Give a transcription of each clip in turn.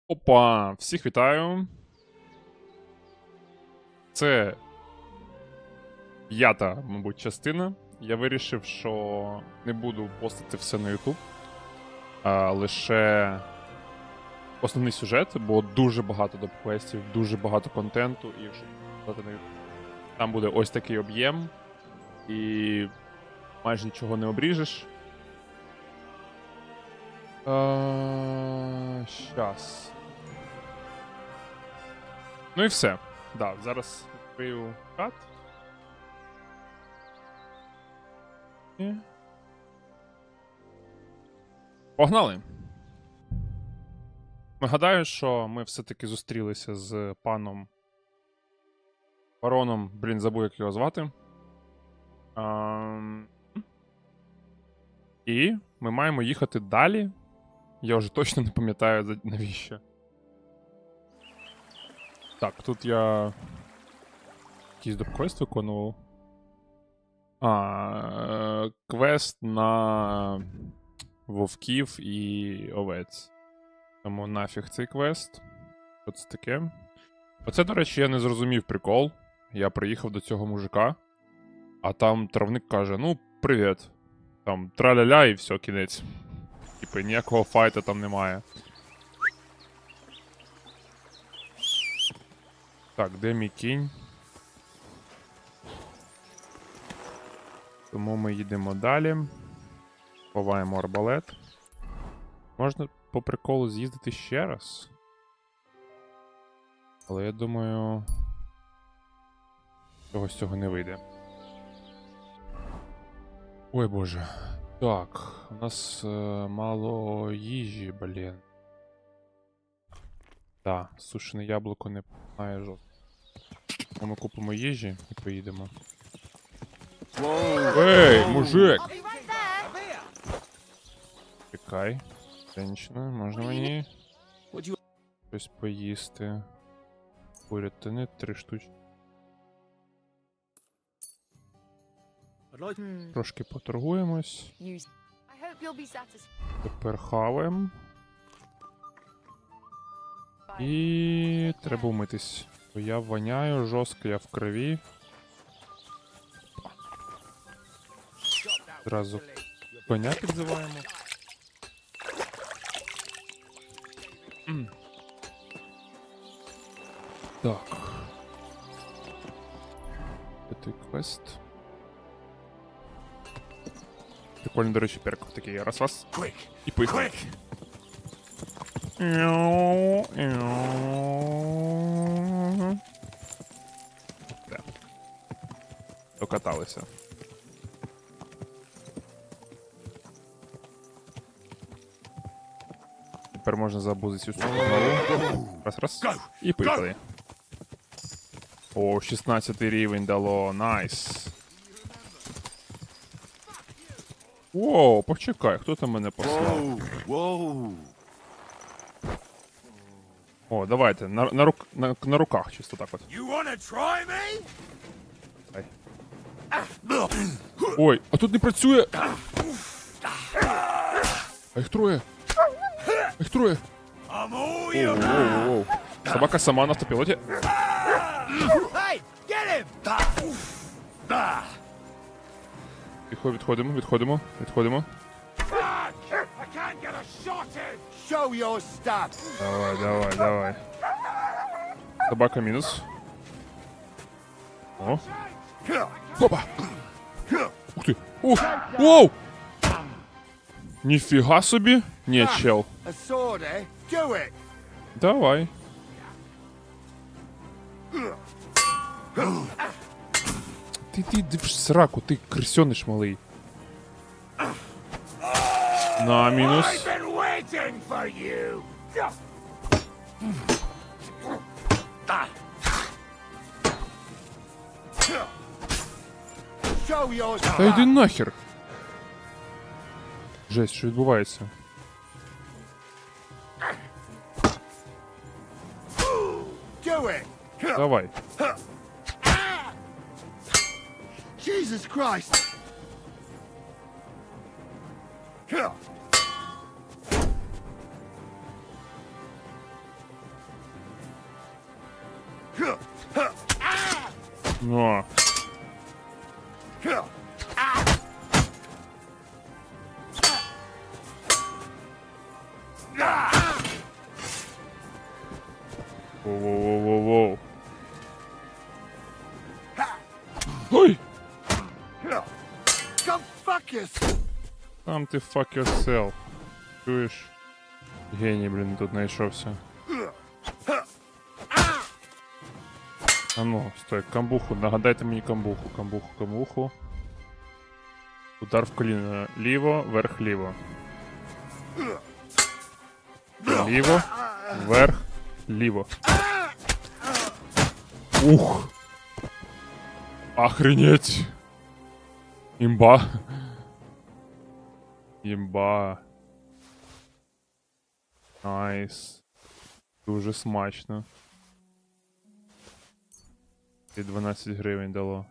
Опа, всіх вітаю. Це 5-та, мабуть, частина. Я вирішив, що не буду постити все на YouTube, а лише основний сюжет, бо дуже багато допквестів, дуже багато контенту, і якщо подати на YouTube, там буде ось такий об'єм, і майже нічого не обріжеш. Щас. Ну і все. Да, зараз відкрию чат. І... Погнали! Нагадаю, що ми все-таки зустрілися з паном бароном, забув, як його звати. І ми маємо їхати далі. Я вже точно не пам'ятаю, навіщо. Так, тут я якийсь допквест виконував. Квест на вовків і овець. Тому нафіг цей квест. Що це таке? Оце, до речі, я не зрозумів прикол. Я приїхав до цього мужика, а там травник каже: ну, привіт. Там траля-ля і все, кінець. Типу, ніякого файта там немає. Так, де мій кінь? Тому ми їдемо далі. Ховаємо арбалет. Можна по приколу з'їздити ще раз. Але я думаю, цього з цього не вийде. Ой, боже. Так, у нас мало їжі, блін. Так, сушене яблуко не має жодного. Ми купимо їжі і поїдемо. Ей, мужик! Чекай. Женщина, можна мені щось поїсти? Курятини 3 штучки. Трошки поторгуємось. Тепер хаваємо. І треба вмитись. Бо я воняю жорстко, я в крові. Зразу коня підзиваємо. Так. Це квест. Прикольно, до речі, перк такий. Раз-раз. І поїхали. Так. Докаталися. Тепер можна забузити цю сторону. Раз-раз. І поїхали. О, 16 рівень дало. Найс. Воу, почекай, хто там мене послав? О, давайте, на руках чисто так от. Ай. Ой, а тут не працює! А їх троє! А їх троє! Оу. Собака сама на автопілоті. Тихо, відходимо. Давай. Собака мінус. О. Опа! Ух ти! Ух! Воу! Ніфіга собі! Ні, чел. Давай. Ти в сраку, ти крисьониш малий. На, мінус. Та йди нахер. Жесть, що відбувається? Давай. Jesus Christ! О. Воу-воу-воу-воу. Ой! Come fuck yourself. Там ти fuck yourself. Чуєш? Геній, блін, тут знайшовся. А ну, стой, камбуху, нагадайте мені камбуху, камбуху. Удар в коліно. Ліво, вверх, ліво. Ліво, вверх, ліво. Ух! Охренеть! Імба. Імба. Найс. Дуже смачно. І 12 гривень дало.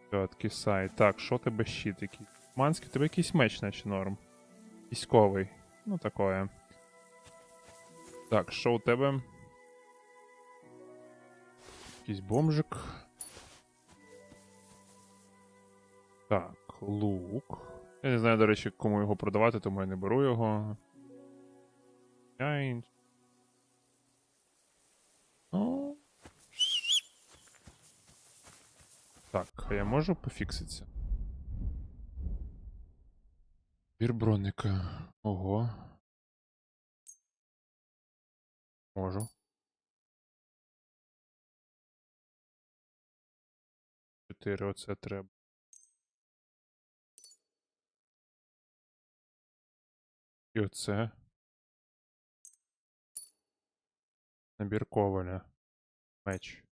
Все, откисай. Так, що тебе щит який? Манський, тебе якийсь меч, наче норм. Військовий. Ну, такое. Так, що у тебе? Якийсь бомжик. Так, лук. Я не знаю, до речі, кому його продавати, тому я не беру його. Ну. Так, а я можу пофікситися? Бір броника. Ого. Можу. 4, оце треба. І оце. Набір коваля. Меч.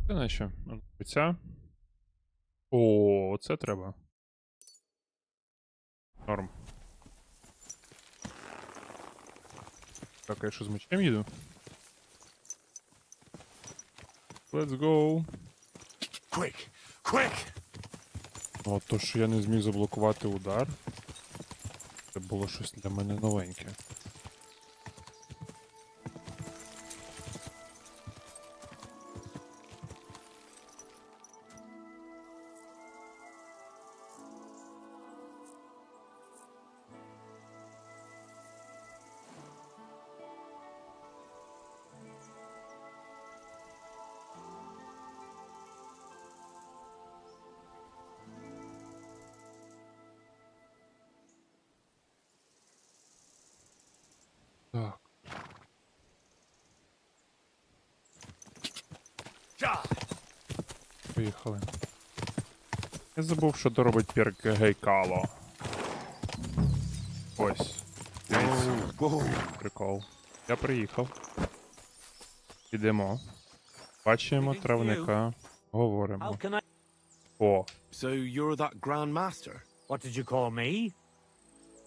Це наче. Оця. О, це треба. Норм. Так, я що з мечем їду? Let's go. Quick, quick. О, то, що я не зміг заблокувати удар. Це було щось для мене новеньке. Так. Поїхали. Я забув, що то робить перк гейкало. Ось. Дивіться. Прикол. Я приїхав. Ідемо. Бачимо травника. Говоримо. О. So you're that Grand Master? What did you call me?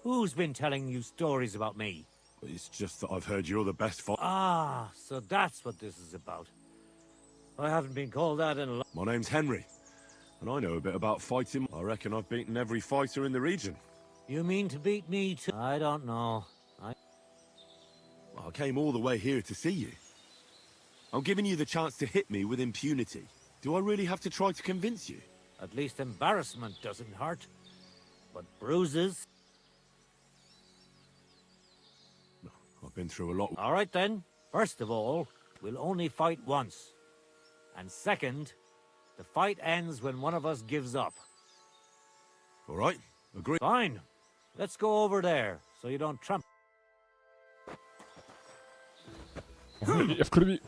Who's been telling you stories about me? It's just that I've heard you're the best fighter. Ah, so that's what this is about. I haven't been called that in a long... My name's Henry, and I know a bit about fighting. I reckon I've beaten every fighter in the region. You mean to beat me too? I don't know. Well, I came all the way here to see you. I'm giving you the chance to hit me with impunity. Do I really have to try to convince you? At least embarrassment doesn't hurt. But bruises... I've been through a lot. All right then. First of all, we'll only fight once. And second, the fight ends when one of us gives up. All right, agree. Fine. Let's go over there, so you don't tramp... Я в крові.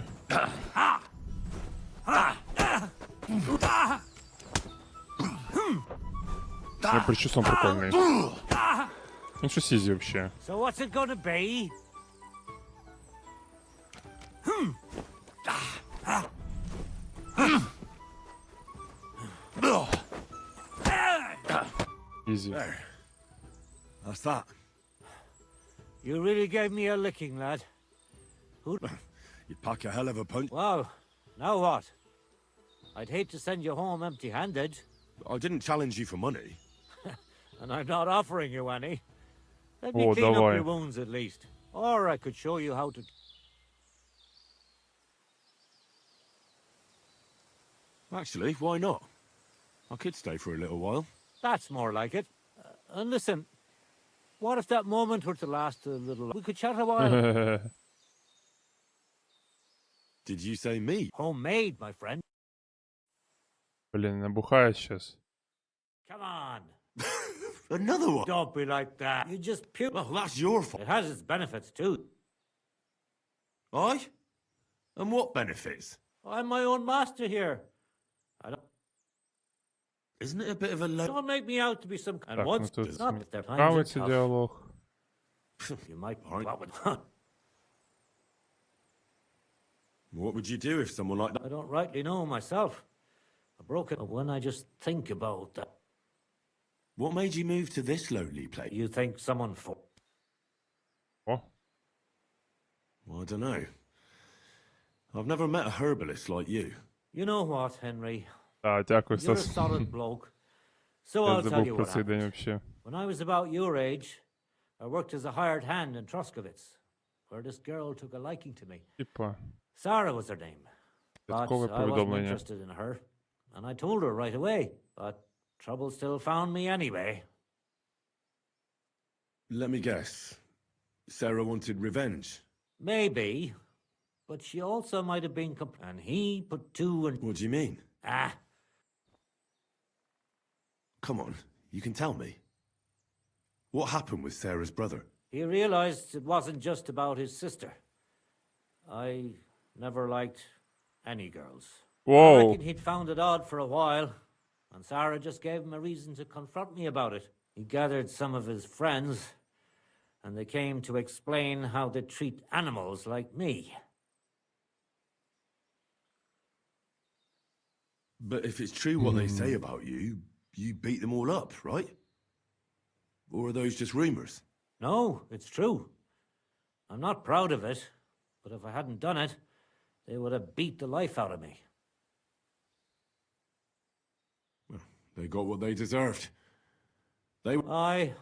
Я причусон прикольний. Він щось ізі вообще. So what's it gonna be? Ізі. There. That's that. You really gave me a licking, lad. You pack a hell of a punch. Wow. Now what? I'd hate to send you home empty-handed. I didn't challenge you for money. And I'm not offering you any. Let me О, clean up давай. your wounds at least. Or I could show you how to... Actually, why not? I could stay for a little while. That's more like it. And listen, what if that moment were to last a little... We could chat a while. Did you say me? Homemade, my friend. Блін, набухає щас. Come on. Another one? Don't be like that. You just puke. Well, that's your fault. It has its benefits, too. Aye? And what benefits? I'm my own master here. I don't... Isn't it a bit of a low... Don't make me out to be some... And Так, ну once... тут It's not that their times are нравиться tough. діалог. You might... Alright. What would you do if someone like that... I don't rightly know myself. I broke it when I just think about that. What made you move to this lowly place? You think someone for... О, Well, I don't know. I've never met a herbalist like you. You know what, Henry? так, дякую, You're a Стас. solid bloke. So Я I'll tell you забув про what цей день happened. взагалі. When I was about your age, I worked as a hired hand in Troskowitz, where this girl took a liking to me. Типа, Sarah was her name. But Додаткове I wasn't повідомлення. interested in her, and I told her right away. But trouble still found me anyway. Let me guess. Sarah wanted revenge. Maybe, but she also might have been... And he put two and... What do you mean? Ah, Come on, you can tell me. What happened with Sarah's brother? he realized it wasn't just about his sister. I never liked any girls. I Whoa. reckon he'd found it odd for a while, and Sarah just gave him a reason to confront me about it. He gathered some of his friends, and they came to explain how they treat animals like me. But if it's true what they say about you, you beat them all up, right? Or are those just rumors? No, it's true. I'm not proud of it, but if I hadn't done it, they would have beat the life out of me. They got what they deserved. They... Aye,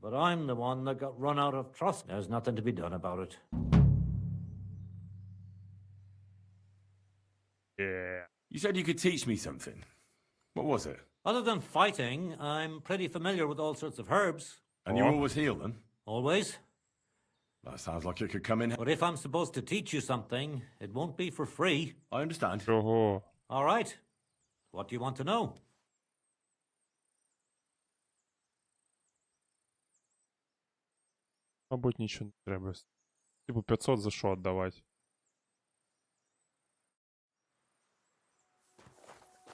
but I'm the one that got run out of trust. There's nothing to be done about it. Yeah. You said you could teach me something. What was it? Other than fighting, I'm pretty familiar with all sorts of herbs. And you Oh. always heal them? Always. That sounds like it could come in... But if I'm supposed to teach you something, it won't be for free. I understand. Чого? All right. What do you want to know? Мабуть, нічого не треба. Типу 500 за що віддавати?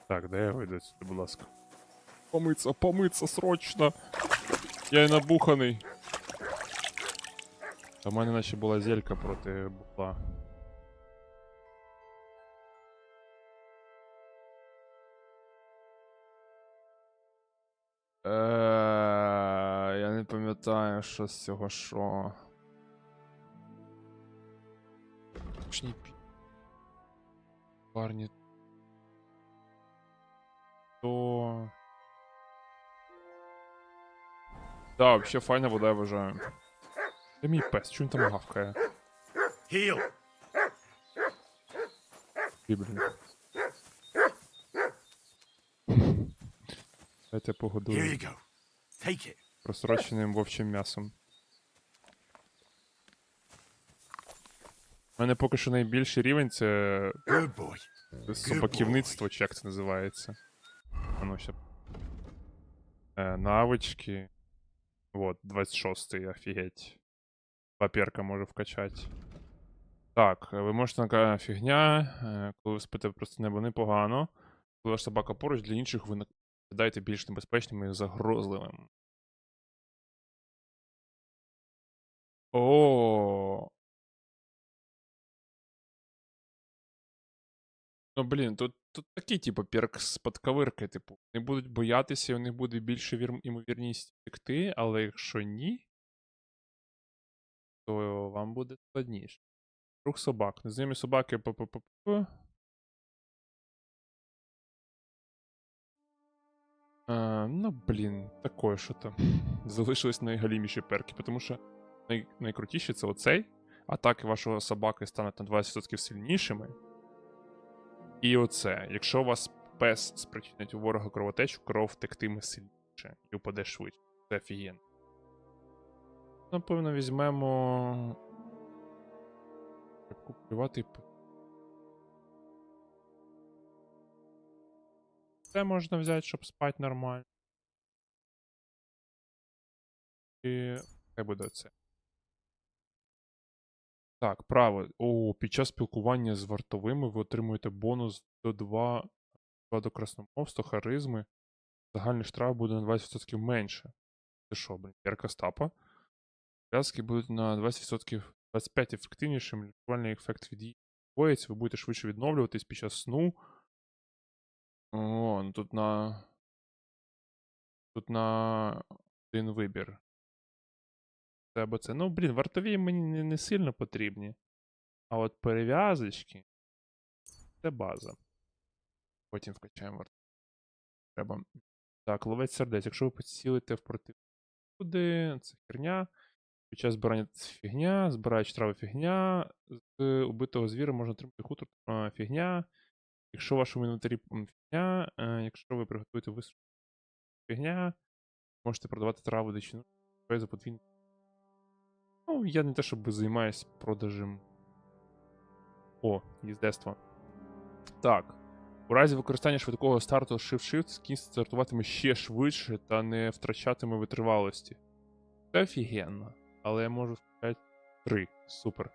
Так, де я вийду сюди, будь ласка. Помиться срочно! Я й набуханий. Та в мене наче була зелька проти бухла. Я не пам'ятаю, що з цього що. Точні парні. То... Да, вообще файна вода, я вважаю. Це мій пес, чого він там гавкає? Heal! Блін. Дайте Here погодую you go. Take it. просроченим вовчим м'ясом. У мене поки що найбільший рівень це Good boy. собаківництво, чи як це називається. Воно ще. Навички. Вот, 26-й, офігеть. Паперка можу вкачати. Так, ви можете така фігня. Коли ви спите просто небо непогано. Коли ваша собака поруч, для інших ви виглядаєте більш небезпечним і загрозливим. О. Ну, блін, тут такий, типу, перк з подковирки, типу. Вони будуть боятися, і у них буде більше ймовірність втекти, але якщо ні, то вам буде складніше. Рух собак. Незнайомі собаки Ну, блін, такое що-то. Залишились найгаліміші перки, тому що найкрутіші це оцей. Атаки вашого собаки стануть на 20% сильнішими. І оце. Якщо у вас пес спричинить у ворога кровотечу, кров тектиме сильніше і упаде швидше. Це офігенно. Напевно, візьмемо. Купувати. Це можна взяти, щоб спати нормально. І хай буде це. Так, право. О, під час спілкування з вартовими ви отримуєте бонус до 2 до красномовства, харизми. Загальний штраф буде на 20% менше. Це що, блін, ярка стапа. Зв'язки будуть на 20%, 25% ефективнішим. Лікувальний ефект від її відбувається. Ви будете швидше відновлюватись під час сну. О, ну тут на один вибір. Це або це. Ну, блін, вартові мені не сильно потрібні. А от перев'язочки це база. Потім вкачаємо вартові. Треба. Так, ловець сердець. Якщо ви поцілите в противника, це херня. Під час збирання це фігня, збираючи трави фігня. З убитого звіра можна отримати хутор фігня. Якщо в вашому інвентарі фігня, якщо ви приготуєте висушку фігня, можете продавати траву дичину за подвійну. Ну, я не те, щоб займаюсь продажем. О, їздецтво. Так. У разі використання швидкого старту Shift-Shift кінь стартуватиме ще швидше та не втрачатиме витривалості. Це офігенно. Але я можу сказати 3. Супер.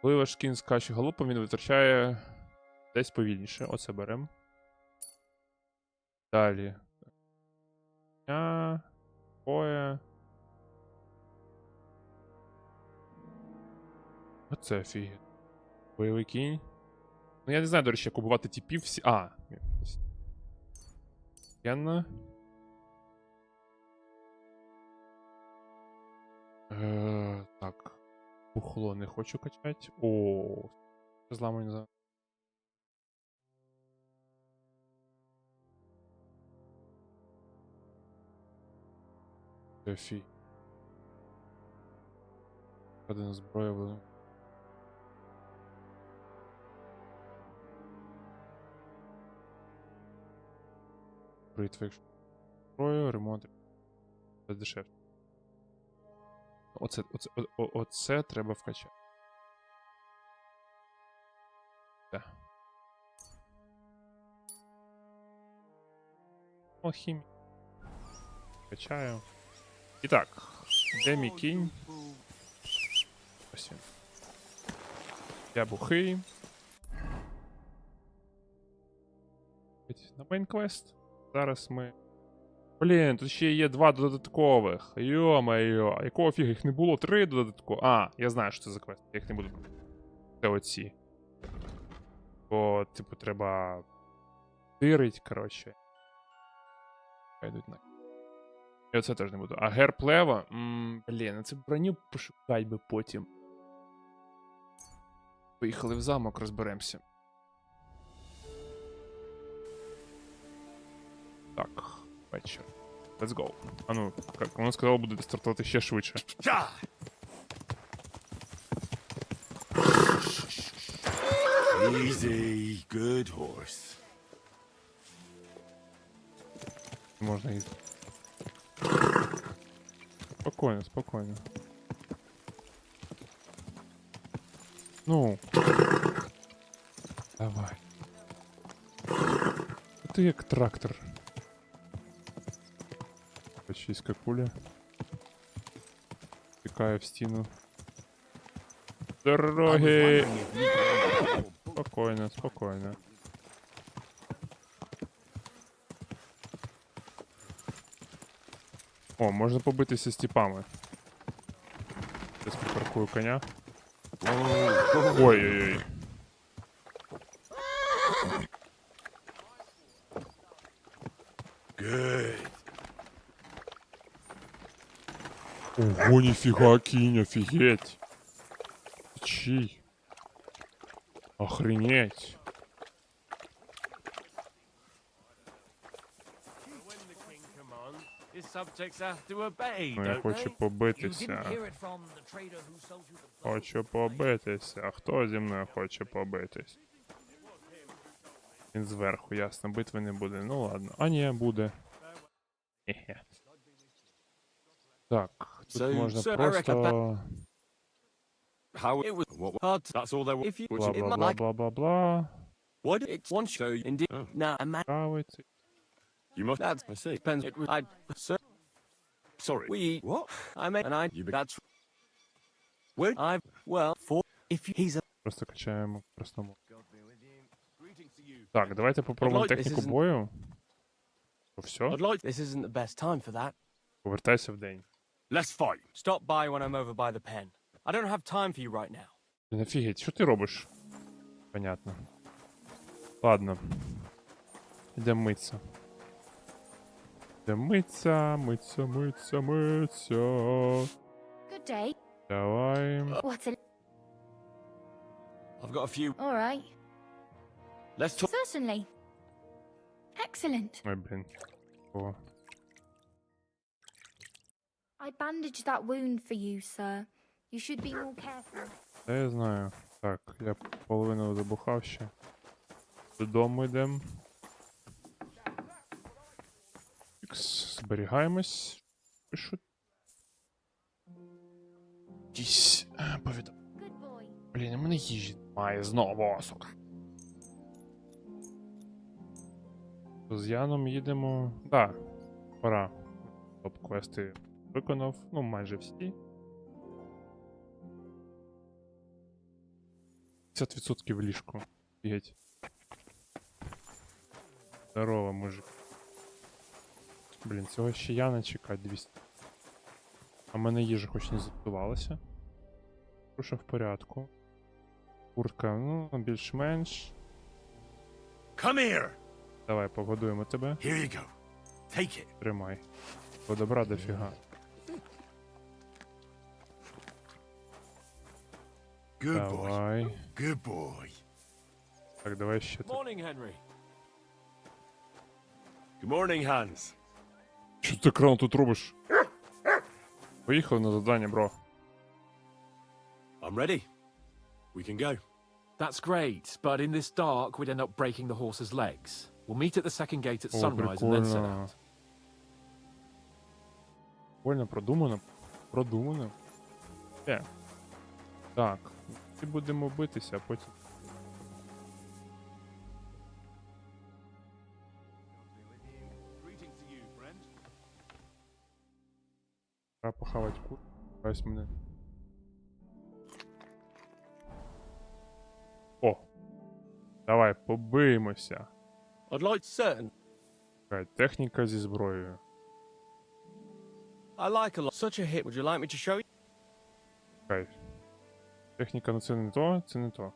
Коли ваш кінь скаче галопом, він витрачає десь повільніше. Оце беремо. Далі. Такое. Оце офігенно. Бойовий кінь. Ну, я не знаю, до речі, як убивати типів всі. Офігенно. Так. Бухло не хочу качати. О, зламані за. Офі. Один зброя буду. Бритва, якщо зброю, ремонт. Це дешевше. Оце треба вкачати. Так. Алхімія. Качаю. І так. Де мій кінь? Ось він. Я бухий. На мейн-квест. Зараз ми... Блін, тут ще є 2 додаткових. Йо-моє, якого фіга? Їх не було 3 додаткових. Я знаю, що це за квест. Я їх не буду. Це оці. Бо, типу, треба... тирить, коротше. Пойдуть на... І оце теж не буду. А герб лева? Блін, це броню пошукать би потім. Поїхали в замок, розберемося. Так, вечір. Let's go. А ну, як воно сказало, буде стартувати ще швидше. Easy, good horse. Можна їздити. Спокійно, спокійно. Ну. Давай. Ти як трактор. Чиська куля. Тікає в стіну. Дороги! Спокійно, спокійно. О, можна побитися з тіпами. Зараз припаркую коня. Ой-ой-ой. Good. Ого, ніфіга кінь, офігеть. Чий? Охренеть. His subjects have to obey, Ну, я don't хочу they? You didn't побитися. hear it from the trader who sold you the boat. Хочу побитися. Хто зі мною хоче побитись? Він зверху, ясно, битви не буде. Ну ладно. А ні, буде. Хе-хе. Так, тут So, можна sir, I просто... How it was what hard. That's all there was. If you Бла-бла-бла-бла-бла-бла. what it's one show indeed. Now a man. Правиться. You must. That's I see. Depends. It was. I. Sir. Sorry. We. What? I mean. And I. You. That's. Where I. Well. For. If he's a. Просто качаємо в простому. Greetings to you. Так, давайте попробуємо I'd like- техніку this isn't- бою. Все, I'd like. This isn't the best time for that. повертайся в день. Let's fight. Stop by when I'm over by the pen. I don't have time for you right now. Блін, офігеть, що ти робиш? Понятно. Ладно. Йдемо митися. Йдемо митися. Good day. Давай. What a... I've got a few. All right. Let's talk. Certainly. Excellent. Ой, блін. О. I bandaged that wound for you, sir. You should be more careful. Та я знаю. Так, я половину забухав ще. Додому йдемо. Ікс, зберігаємось. Пишуть. Дісь. Повідом. Good boy. Блін, у мене їжі немає знову, сука. З Яном їдемо. Да, пора. Топ-квести виконав. Ну, майже всі. 50% в ліжку. Фігеть. Здорово, мужик. Блін, цього ще Яна чекать 200. А в мене їжа хоч не зіпсувалася. Руша в порядку. Куртка, ну, більш-менш. Come here. Давай, погодуємо тебе. Here you go. Take it. Тримай. Бо добра дофіга. Good boy. Давай. Good boy. Так, давай ще тут. Morning, Henry. Good morning, Hans. Що ти кран тут робиш? Поїхав на завдання, бро. I'm ready. We can go. That's great, but in this dark, we'd end up breaking the horse's legs. We'll meet at the second gate at О, sunrise and then set прикольно. out. Прикольно, продумано. Продумано. Так. І будемо битися, а потім. Greetings to you, friend. Треба похавати кур. Ось мене. О! Давай, побиємося. I'd like certain. Чекай, техніка зі зброєю. I like a lot. Such a hit. Would you like me to show you? Чекай. Техніка, ну це не то, це не то.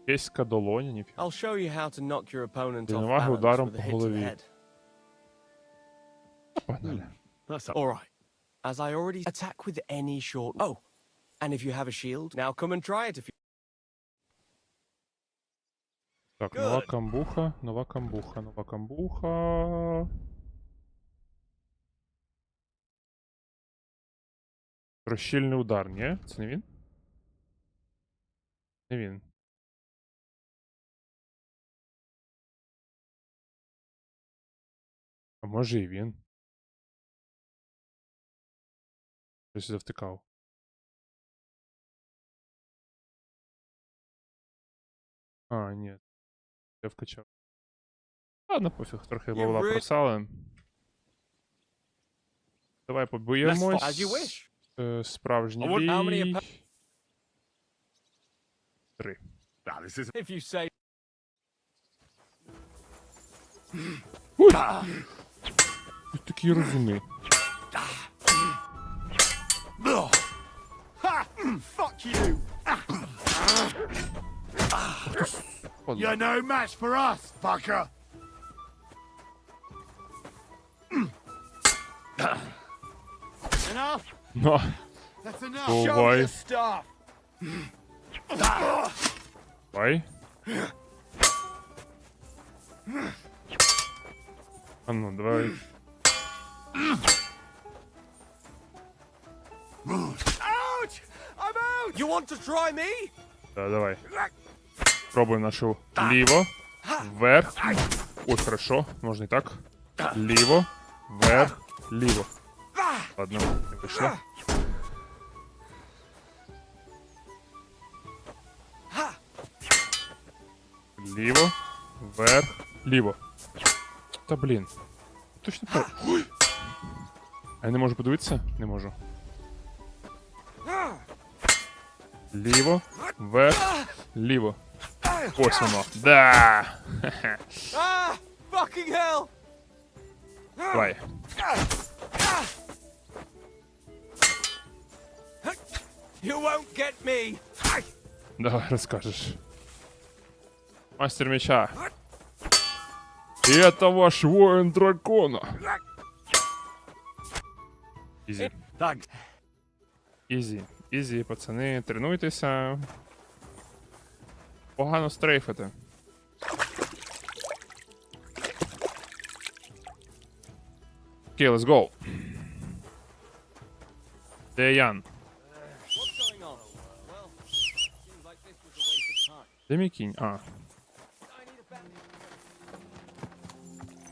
Єська долоня, ніфіга. I'll show you how to knock your opponent off Рівновага balance ударом with a по hit to the голові. head. Погнали. That's All right. As I already attack with any short. Oh, and if you have a shield, now come and try it if you. Так, нова камбуха, нова камбуха, нова камбуха. Розщільний удар, ні? Це не він? Не він. А може і він. Щось завтикав. А, ні. Я вкачав. Ладно, пофіг, трохи бабла просали. Давай As побоємось. you wish. Справжній How many бій. 3. Now, this is. If you say. Ти такий розумний. Ugh. Ha! Fuck you. You're no match for us, fucker. Enough. Ну, That's enough. Давай. Stuff. давай. А ну, давай. Ouch! I'm out! You want to try me? Так, давай. Пробуємо нашу ліво, вверх. Ой, хорошо, можна і так. Ліво, вверх, ліво. Ладно, не вийшло. Ліво, вверх, ліво. Та блін. Точно так. Ой! А я не можу подивитися? Не можу. Ліво, вверх, ліво. Ось воно. Да! Хе-хе. Ah! Fucking hell! Давай. You won't get me! Давай, розкажеш. Мастер меча. И это ваш воин дракона. Ізі. Так. Ізі. Ізі, пацани, тренуйтеся. Погано стрейфите. Окей, let's go. Де Ян? Де мій кінь? А.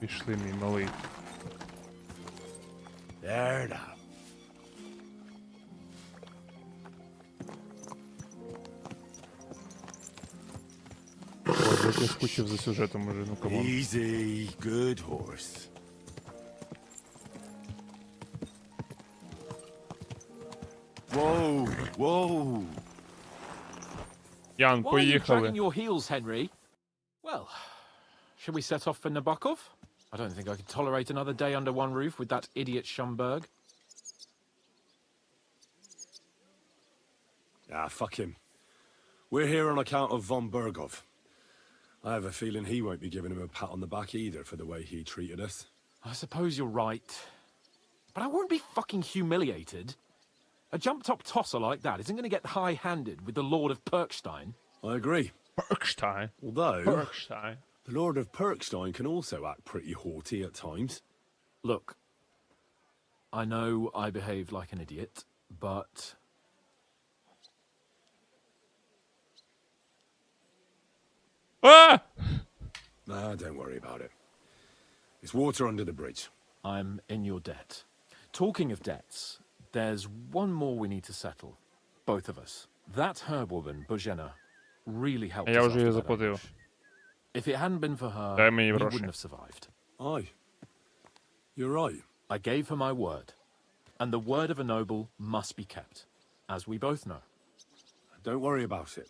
Пішли, мій малий. There now. Боже, як я скучив за сюжетом уже, ну камон. Easy, good horse. Whoa, whoa. Ян, Why are you dragging поїхали. your heels, Henry? Well, should we set off for Nabokov? I don't think I could tolerate another day under one roof with that idiot Schumberg. Ah, fuck him. We're here on account of von Bergov. I have a feeling he won't be giving him a pat on the back either for the way he treated us. I suppose you're right. But I won't be fucking humiliated. A jump-top tosser like that isn't going to get high-handed with the Lord of Perkstein. I agree. Perkstein. Although, Perkstein. the Lord of Perkstein can also act pretty haughty at times. Look, I know I behaved like an idiot, but... А! Nah, don't worry about it. It's water under the bridge. I'm in your debt. Talking of debts, there's one more we need to settle. Both of us. That herb woman, Bozhena, really helped Я us вже її after that заплатив. ambush. If it hadn't been for her, Дай мені we гроші. wouldn't have survived. Aye. You're right. I gave her my word. And the word of a noble must be kept, as we both know. Don't worry about it.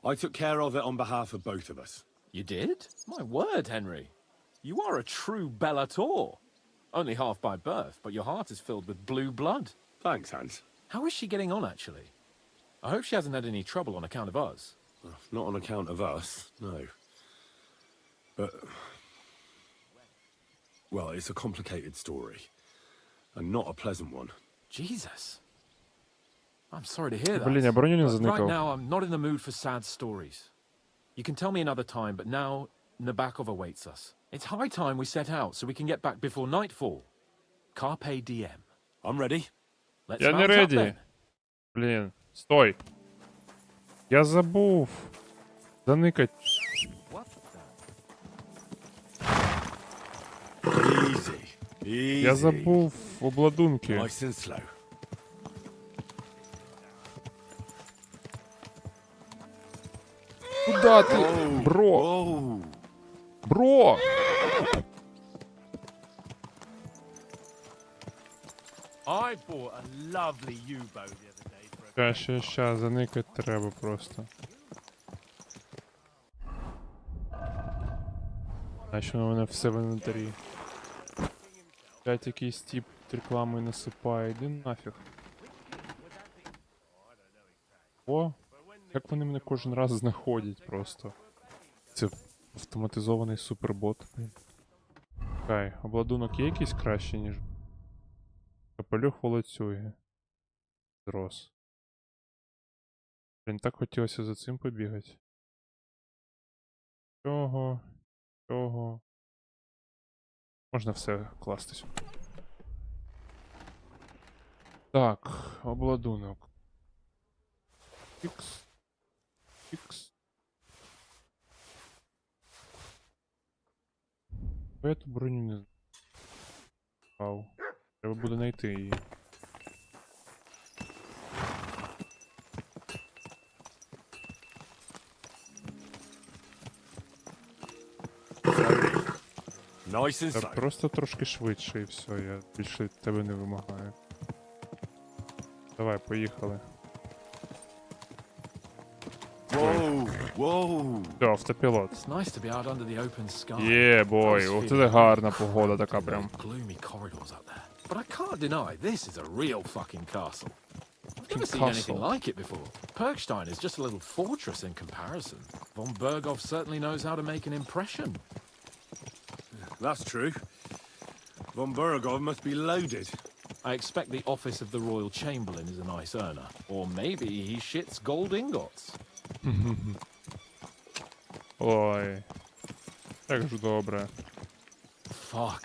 I took care of it on behalf of both of us. You did? My word, Henry. You are a true Bellator. Only half by birth, but your heart is filled with blue blood. Thanks, Hans. How is she getting on, actually? I hope she hasn't had any trouble on account of us. Not on account of us, no. But... well, it's a complicated story. And not a pleasant one. Jesus. I'm sorry to hear that. Блін, я броню не But right заникав. now, I'm not in the mood for sad stories. You can tell me another time, but now Nabokov awaits us. It's high time we set out so we can get back before nightfall. Carpe diem. I'm ready. Let's Я не mount up реді. then. Блін, стой. Я забув. Заникать. Easy. Easy. Я забув обладунки. Nice and slow. Куда ти? Бро! Whoa. Бро! I bought a lovely U-boat the other day for a Ща, заникать треба просто. Значить, воно в мене все в інвентарі. Опять якийсь тип рекламою насипає. Іди нафіг. О! Як вони мене кожен раз знаходять просто. Це автоматизований супербот, блін. Чекай, обладунок є якийсь краще, ніж... Капелюх волоцюги. Зрос. Блін, так хотілося за цим побігати. Цього. Можна все кластись. Так, обладунок. Ікс. Ікс. Я ту броню не знав. Треба буде знайти її. Nice and Та slow. просто трошки швидше і все, я більше від тебе не вимагаю. Давай, поїхали. Whoa, whoa. Все, автопілот. It's nice to be out under the open sky. Є, бой, I was оце feeling гарна really погода cramped така in прям. those gloomy corridors up there. But I can't deny this is a real fucking castle. I've never seen anything castle. like it before. Perkstein is just a little fortress in comparison. Von Berghoff certainly knows how to make an impression. That's true. Von Bergov must be loaded. I expect the office of the Royal Chamberlain is a nice earner. Or maybe he shits gold ingots. Ой. Як ж добре. Fuck.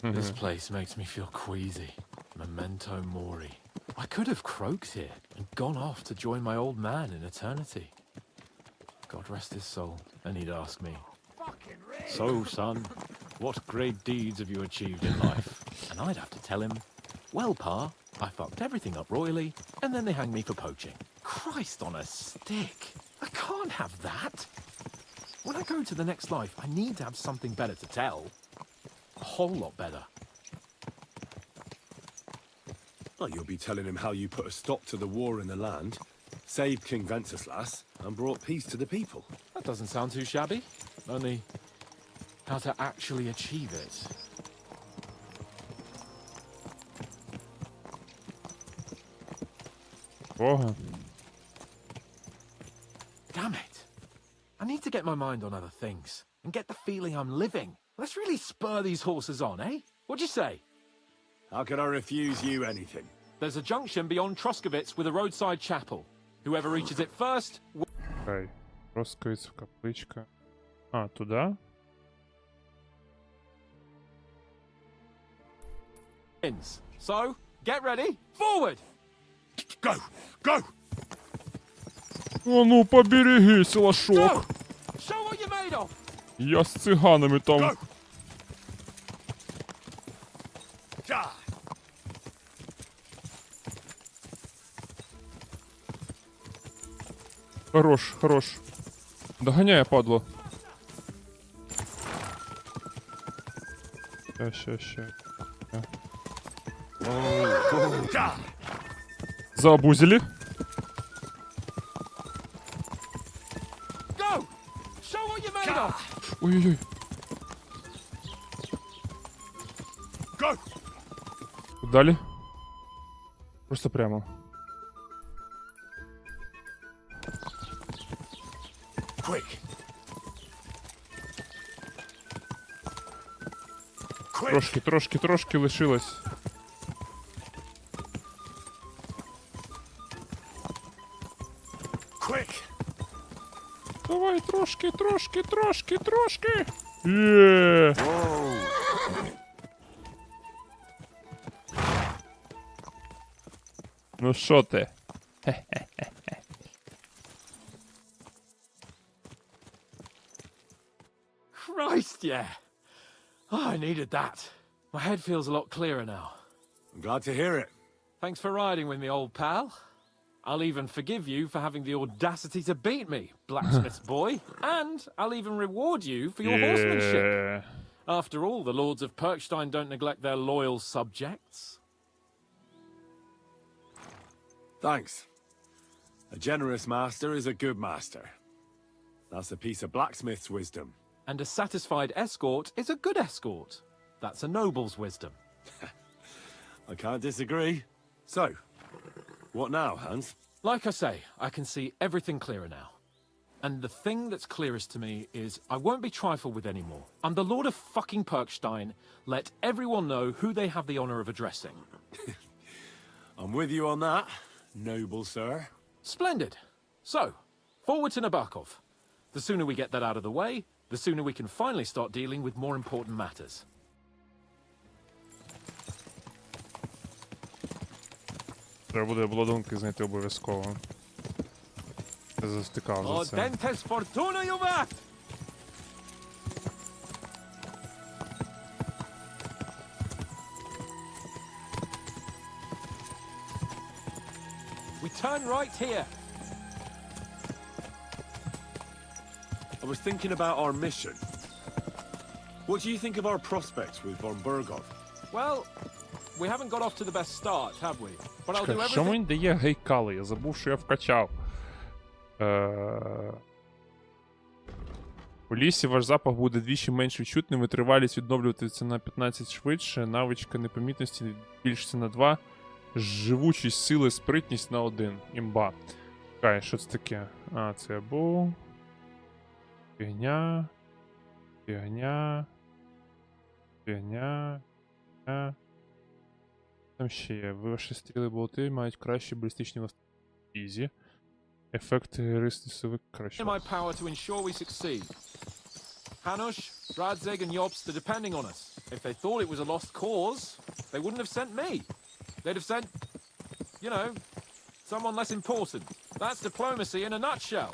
This place makes me feel queasy. Memento mori. I could have croaked here and gone off to join my old man in eternity. God rest his soul. And he'd ask me, "So, son, what great deeds have you achieved in life?" And I'd have to tell him, "Well, Pa, I fucked everything up royally, and then they hanged me for poaching." Christ on a stick. I can't have that. When I go to the next life, I need to have something better to tell. A whole lot better. Well, you'll be telling him how you put a stop to the war in the land, saved King Wenceslas, and brought peace to the people. That doesn't sound too shabby. Only how to actually achieve it. Бога. Damn it. I need to get my mind on other things and get the feeling I'm living. Let's really spur these horses on, eh? What'd you say? How could I refuse you anything? There's a junction beyond Troskowitz with a roadside chapel. Whoever reaches it first... Чекай. Розквіць, капличка. А, туди? wins. So, get ready. Forward! Go! Go! А ну, поберегись, лошок. Go! Show what you're made of! Я з циганами там. Go! Ja! Хорош, хорош. Доганяй, падло. Ща. Ja! Заобузили. Go! Show what you're made of! Ой-ой-ой. Go! Далі. Просто прямо. Quick! Quick! Трошки лишилось. Quick! Давай, трошки. Є. Ну що ти? Christ, yeah. Oh, I needed that. My head feels a lot clearer now. I'm glad to hear it. Thanks for riding with me, old pal. I'll even forgive you for having the audacity to beat me, blacksmith's boy. And I'll even reward you for your horsemanship. Є. After all, the lords of Perkstein don't neglect their loyal subjects. Thanks. A generous master is a good master. That's a piece of blacksmith's wisdom. And a satisfied escort is a good escort. That's a noble's wisdom. I can't disagree. So, what now, Hans? Like I say, I can see everything clearer now. And the thing that's clearest to me is I won't be trifled with anymore. I'm the Lord of fucking Perkstein. Let everyone know who they have the honor of addressing. I'm with you on that, noble sir. Splendid. So, forward to Nabokov. The sooner we get that out of the way, the sooner we can finally start dealing with more important matters. Треба буде обладунки знайти обов'язково. Я завтикав за це. Dentes fortuna, Juve! We turn right here. I was thinking about our mission. What do you think of our prospects with von Bergov? Well, we haven't got off to the best start, have we? But I'll do Чекай, що everything. мені дає гейкали? Я забув, що я вкачав. У лісі ваш запах буде двічі менш відчутним, витривалість відновлюватися на 15 швидше, навичка непомітності збільшиться на 2, живучість, сили, спритність на 1. Імба. Чекай, що це таке? А, це я був. Фігня. Фігня. Фігня. Фігня. Там ще є. Ваші стріли болти мають кращі балістичні властивості. Ізі. Ефект ристисовик краще. In my power to ensure we succeed. Hanush, Radzig, and Jobst are depending on us. If they thought it was a lost cause, they wouldn't have sent me. They'd have sent, you know, someone less important. That's diplomacy in a nutshell.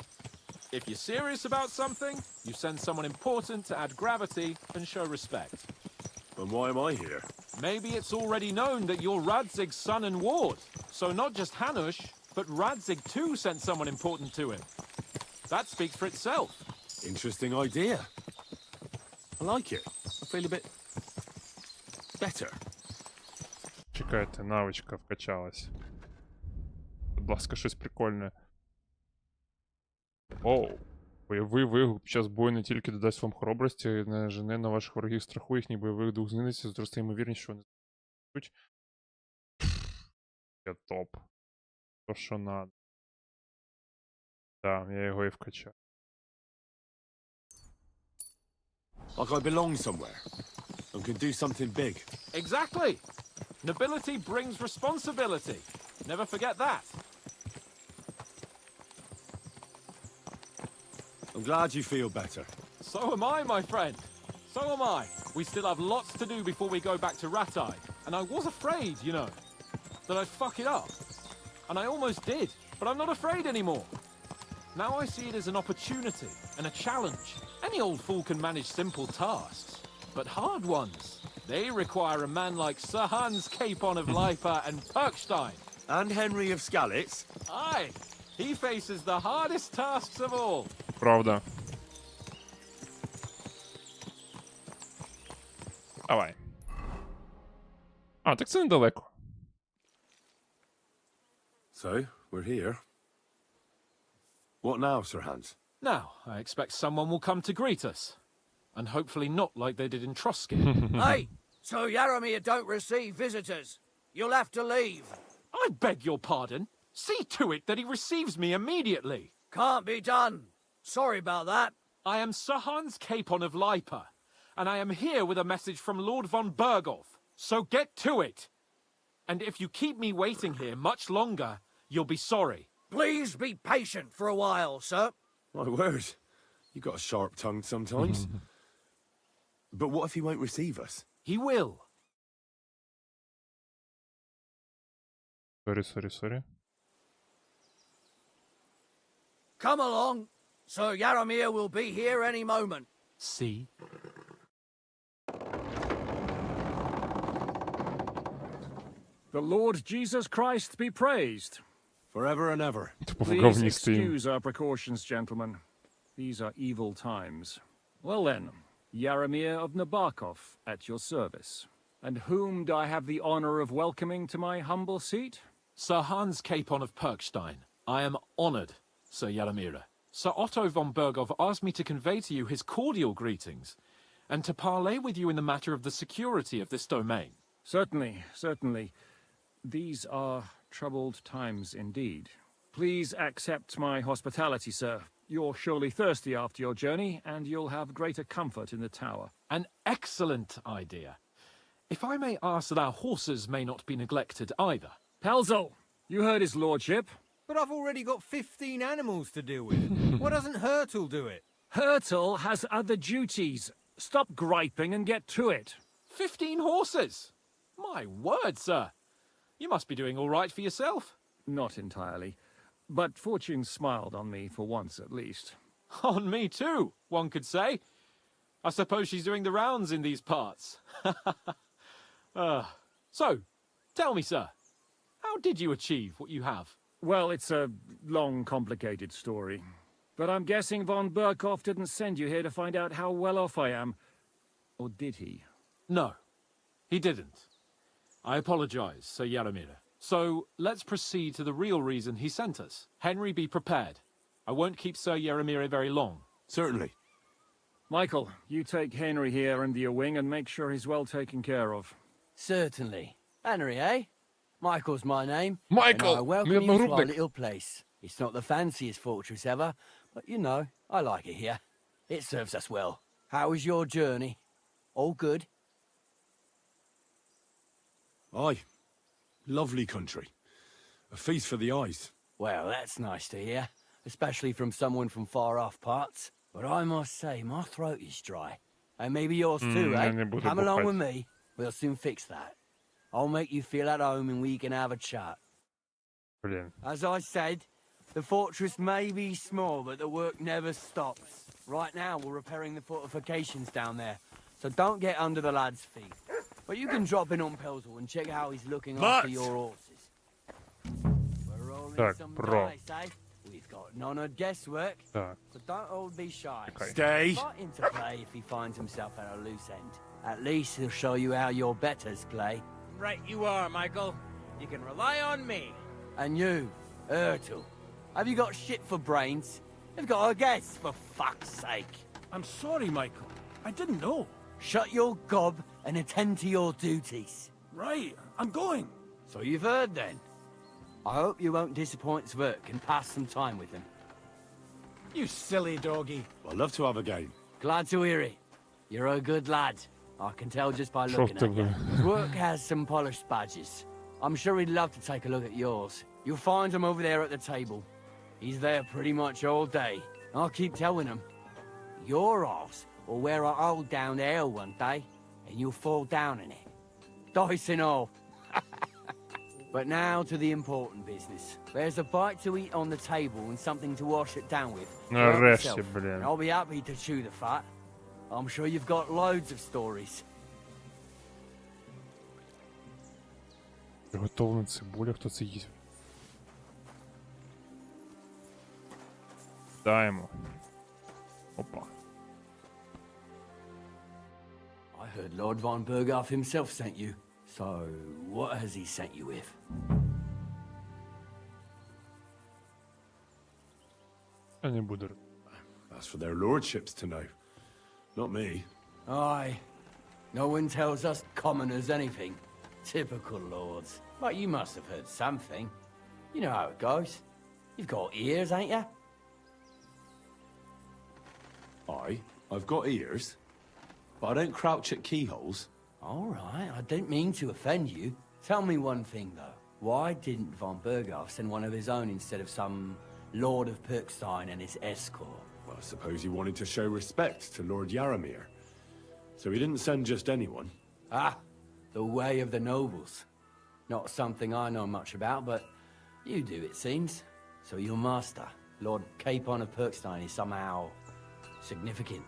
If you're serious about something, you send someone important to add gravity and show respect. And why am I here? Maybe it's already known that you're Radzig's son and ward. So not just Hanush, but Radzig too sent someone important to him. That speaks for itself. Interesting idea. I like it. I feel a bit better. Чекайте, навичка вкачалась. Будь ласка, щось прикольне. Оу. Бойовий вигук під час бою не тільки додасть вам хоробрості, а й не жене на ваших ворогів страху, їхній бойовий дух знизиться, зросте ймовірність, що вони зробить. Я топ. То, що надо. Так, я його і вкачав. Like I belong somewhere and can do something big. Exactly. Nobility brings responsibility. Never forget that. I'm glad you feel better. So am I, my friend. So am I. We still have lots to do before we go back to Ratai. And I was afraid, you know, that I'd fuck it up. And I almost did. But I'm not afraid anymore. Now I see it as an opportunity and a challenge. Any old fool can manage simple tasks. But hard ones, they require a man like Sir Hans Capon of Leipa and Perkstein. And Henry of Skalitz. Aye, he faces the hardest tasks of all. Правда. Давай. А, так це недалеко. So, we're here. What now, Sir Hans? Now, I expect someone will come to greet us. And hopefully not like they did in Trotsky. Hey, so Yaromir don't receive visitors. You'll have to leave. I beg your pardon. See to it that he receives me immediately. Can't be done. Sorry about that. I am Sir Hans Capon of Leipa, and I am here with a message from Lord von Bergov. So get to it. And if you keep me waiting here much longer, you'll be sorry. Please be patient for a while, sir. My word. You got a sharp tongue sometimes. But what if he won't receive us? He will. Sorry. Come along. Sir Yaromir will be here any moment. See? The Lord Jesus Christ be praised. Forever and ever. Please excuse our precautions, gentlemen. These are evil times. Well then, Yaromir of Nabokov at your service. And whom do I have the honor of welcoming to my humble seat? Sir Hans Capon of Perkstein. I am honored, Sir Yaromir. Sir Otto von Bergov asked me to convey to you his cordial greetings, and to parley with you in the matter of the security of this domain. Certainly. These are troubled times indeed. Please accept my hospitality, sir. You're surely thirsty after your journey, and you'll have greater comfort in the tower. An excellent idea. If I may ask that our horses may not be neglected either. Pelzel, you heard his lordship. But I've already got 15 animals to deal with. Why doesn't Hurtle do it? Hurtle has other duties. Stop griping and get to it. 15 horses! My word, sir. You must be doing all right for yourself. Not entirely. But fortune smiled on me for once at least. On me too, one could say. I suppose she's doing the rounds in these parts. So, tell me, sir, how did you achieve what you have? Well, it's a long, complicated story. But I'm guessing von Burkhoff didn't send you here to find out how well off I am. Or did he? No, he didn't. I apologize, Sir Jaromir. So, let's proceed to the real reason he sent us. Henry, be prepared. I won't keep Sir Jaromir very long. Certainly. Michael, you take Henry here under your wing and make sure he's well taken care of. Certainly. Henry, eh? Michael's my name. Michael, And I welcome мій you to our одногрупник. little place. It's not the fanciest fortress ever, but you know, I like it here. It serves us well. How was your journey? All good? Aye. Lovely country. A feast for the eyes. Well, that's nice to hear, especially from someone from far-off parts. But I must say, my throat is dry. And maybe yours too, я eh? не буду Come along бухать. with me. We'll soon fix that. I'll make you feel at home and we can have a chat. Блін. As I said, the fortress may be small, but the work never stops. Right now, we're repairing the fortifications down there, so don't get under the lad's feet. But you can drop in on Pelzel and check how he's looking after your horses. We're all in Так, some bro. nice, eh? We've got none of guesswork, Так. so don't all be shy. Stay. Invite him to play if he finds himself at a loose end. At least he'll show you how your betters play. Right you are, Michael. You can rely on me. And you, Ertul, have you got shit for brains? You've got a guess, for fuck's sake. I'm sorry, Michael. I didn't know. Shut your gob and attend to your duties. Right, I'm going. So you've heard then. I hope you won't disappoint Zwerk and pass some time with him. You silly doggy. I'd love to have a game. Glad to hear it. You're a good lad. I can tell just by Що в looking at you. тебе? Zwerk has some polished badges. I'm sure he'd love to take a look at yours. You'll find him over there at the table. He's there pretty much all day. I'll keep telling him. Your arse will wear a hole down there one day, and you'll fall down in it. Dice and all. But now to the important business. There's a bite to eat on the table and something to wash it down with. Help Нарешті, yourself. блін. I'll be happy to chew the fat. I'm sure you've got loads of stories. Приготовлена цибуля, хто це їсть? Даємо. Опа. I heard Lord von Berghoff himself sent you. So, what has he sent you with? Я не буду. That's for their lordships to know. Not me. Aye. No one tells us commoners anything. Typical lords. But you must have heard something. You know how it goes. You've got ears, ain't you? Aye, I've got ears. But I don't crouch at keyholes. All right, I didn't mean to offend you. Tell me one thing, though. Why didn't von Berghoff send one of his own instead of some Lord of Pirkstein and his escort? Well, I suppose he wanted to show respect to Lord Jaromir. So he didn't send just anyone. Ah, the way of the nobles. Not something I know much about, but you do, it seems. So your master, Lord Capon of Pirkstein, is somehow significant.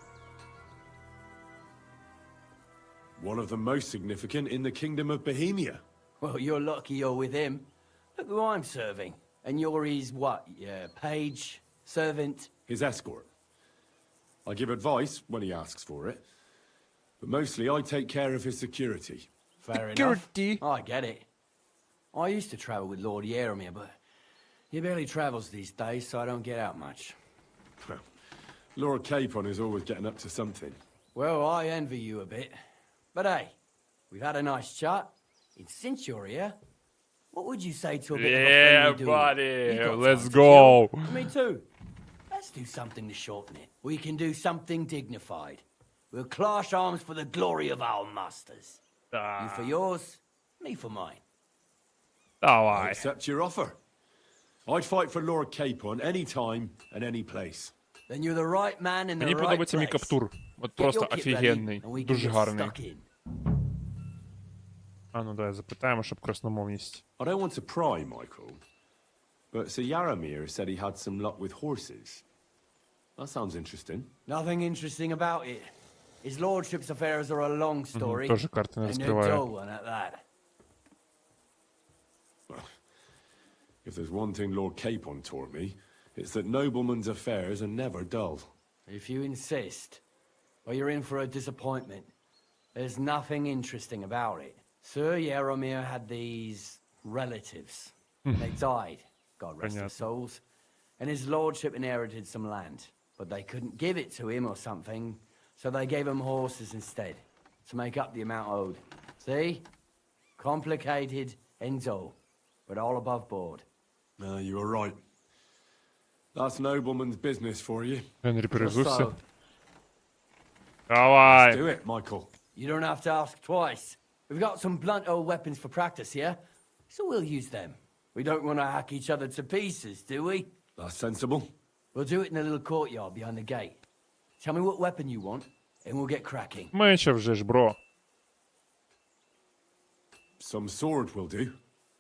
One of the most significant in the Kingdom of Bohemia. Well, you're lucky you're with him. Look who I'm serving. And you're his, what, page, servant? His escort. I give advice when he asks for it. But mostly I take care of his security. Fair Security. enough. I get it. I used to travel with Lord Jaromir, but he barely travels these days, so I don't get out much. Lord Capon is always getting up to something. Well, I envy you a bit. But hey, we've had a nice chat. And since you're here, what would you say to a bit of a Yeah, friendly duel? buddy. You've got Let's time to go. chill. Me too. Let's do something to shorten it. We can do something dignified. We'll clash arms for the glory of our masters. You for yours, me for mine. I Давай. accept your offer. I'd fight for Lord Capon any time and any place. Then you're the right man in the Мені right подобається мій place. каптур. От Get просто your kit ready, офігенний. and we can Дуже get гарний. stuck in. А, ну давай запитаємо, щоб красномовність. I don't want to pry, Michael, but Sir Yaramir said he had some luck with horses. That sounds interesting. Nothing interesting about it. His lordship's affairs are a long story. Тоже карти не And a розкриває. dull one at that. If there's one thing Lord Capon taught me, it's that noblemen's affairs are never dull. If you insist, well, you're in for a disappointment. There's nothing interesting about it. Sir Yaramir had these relatives. They died, God rest their souls. And his lordship inherited some land. But they couldn't give it to him or something, so they gave him horses instead, to make up the amount owed. See? Complicated and dull, but all above board. No, you were right. That's nobleman's business for you. Генрі, перезувся. So, Давай! Do it, Michael. you don't have to ask twice. We've got some blunt old weapons for practice here, so we'll use them. We don't want to hack each other to pieces, do we? That's sensible. We'll do it in the little courtyard behind the gate. Tell me what weapon you want, and we'll get cracking. Меча вже ж, бро. Some sword will do.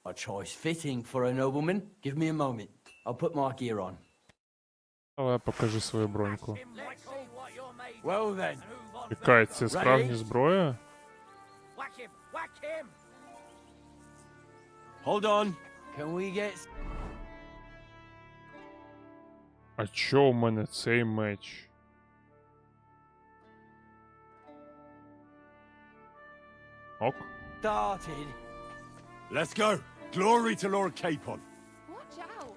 A choice fitting for a nobleman. Give me a moment. I'll put my gear on. Давай, покажи свою броньку. Well then. Яка це справжня зброя? Whack him! Whack him! Hold on. Can we get... А чо у мене цей меч? Ок. started? Let's go. Glory to Lord Capon. Watch out.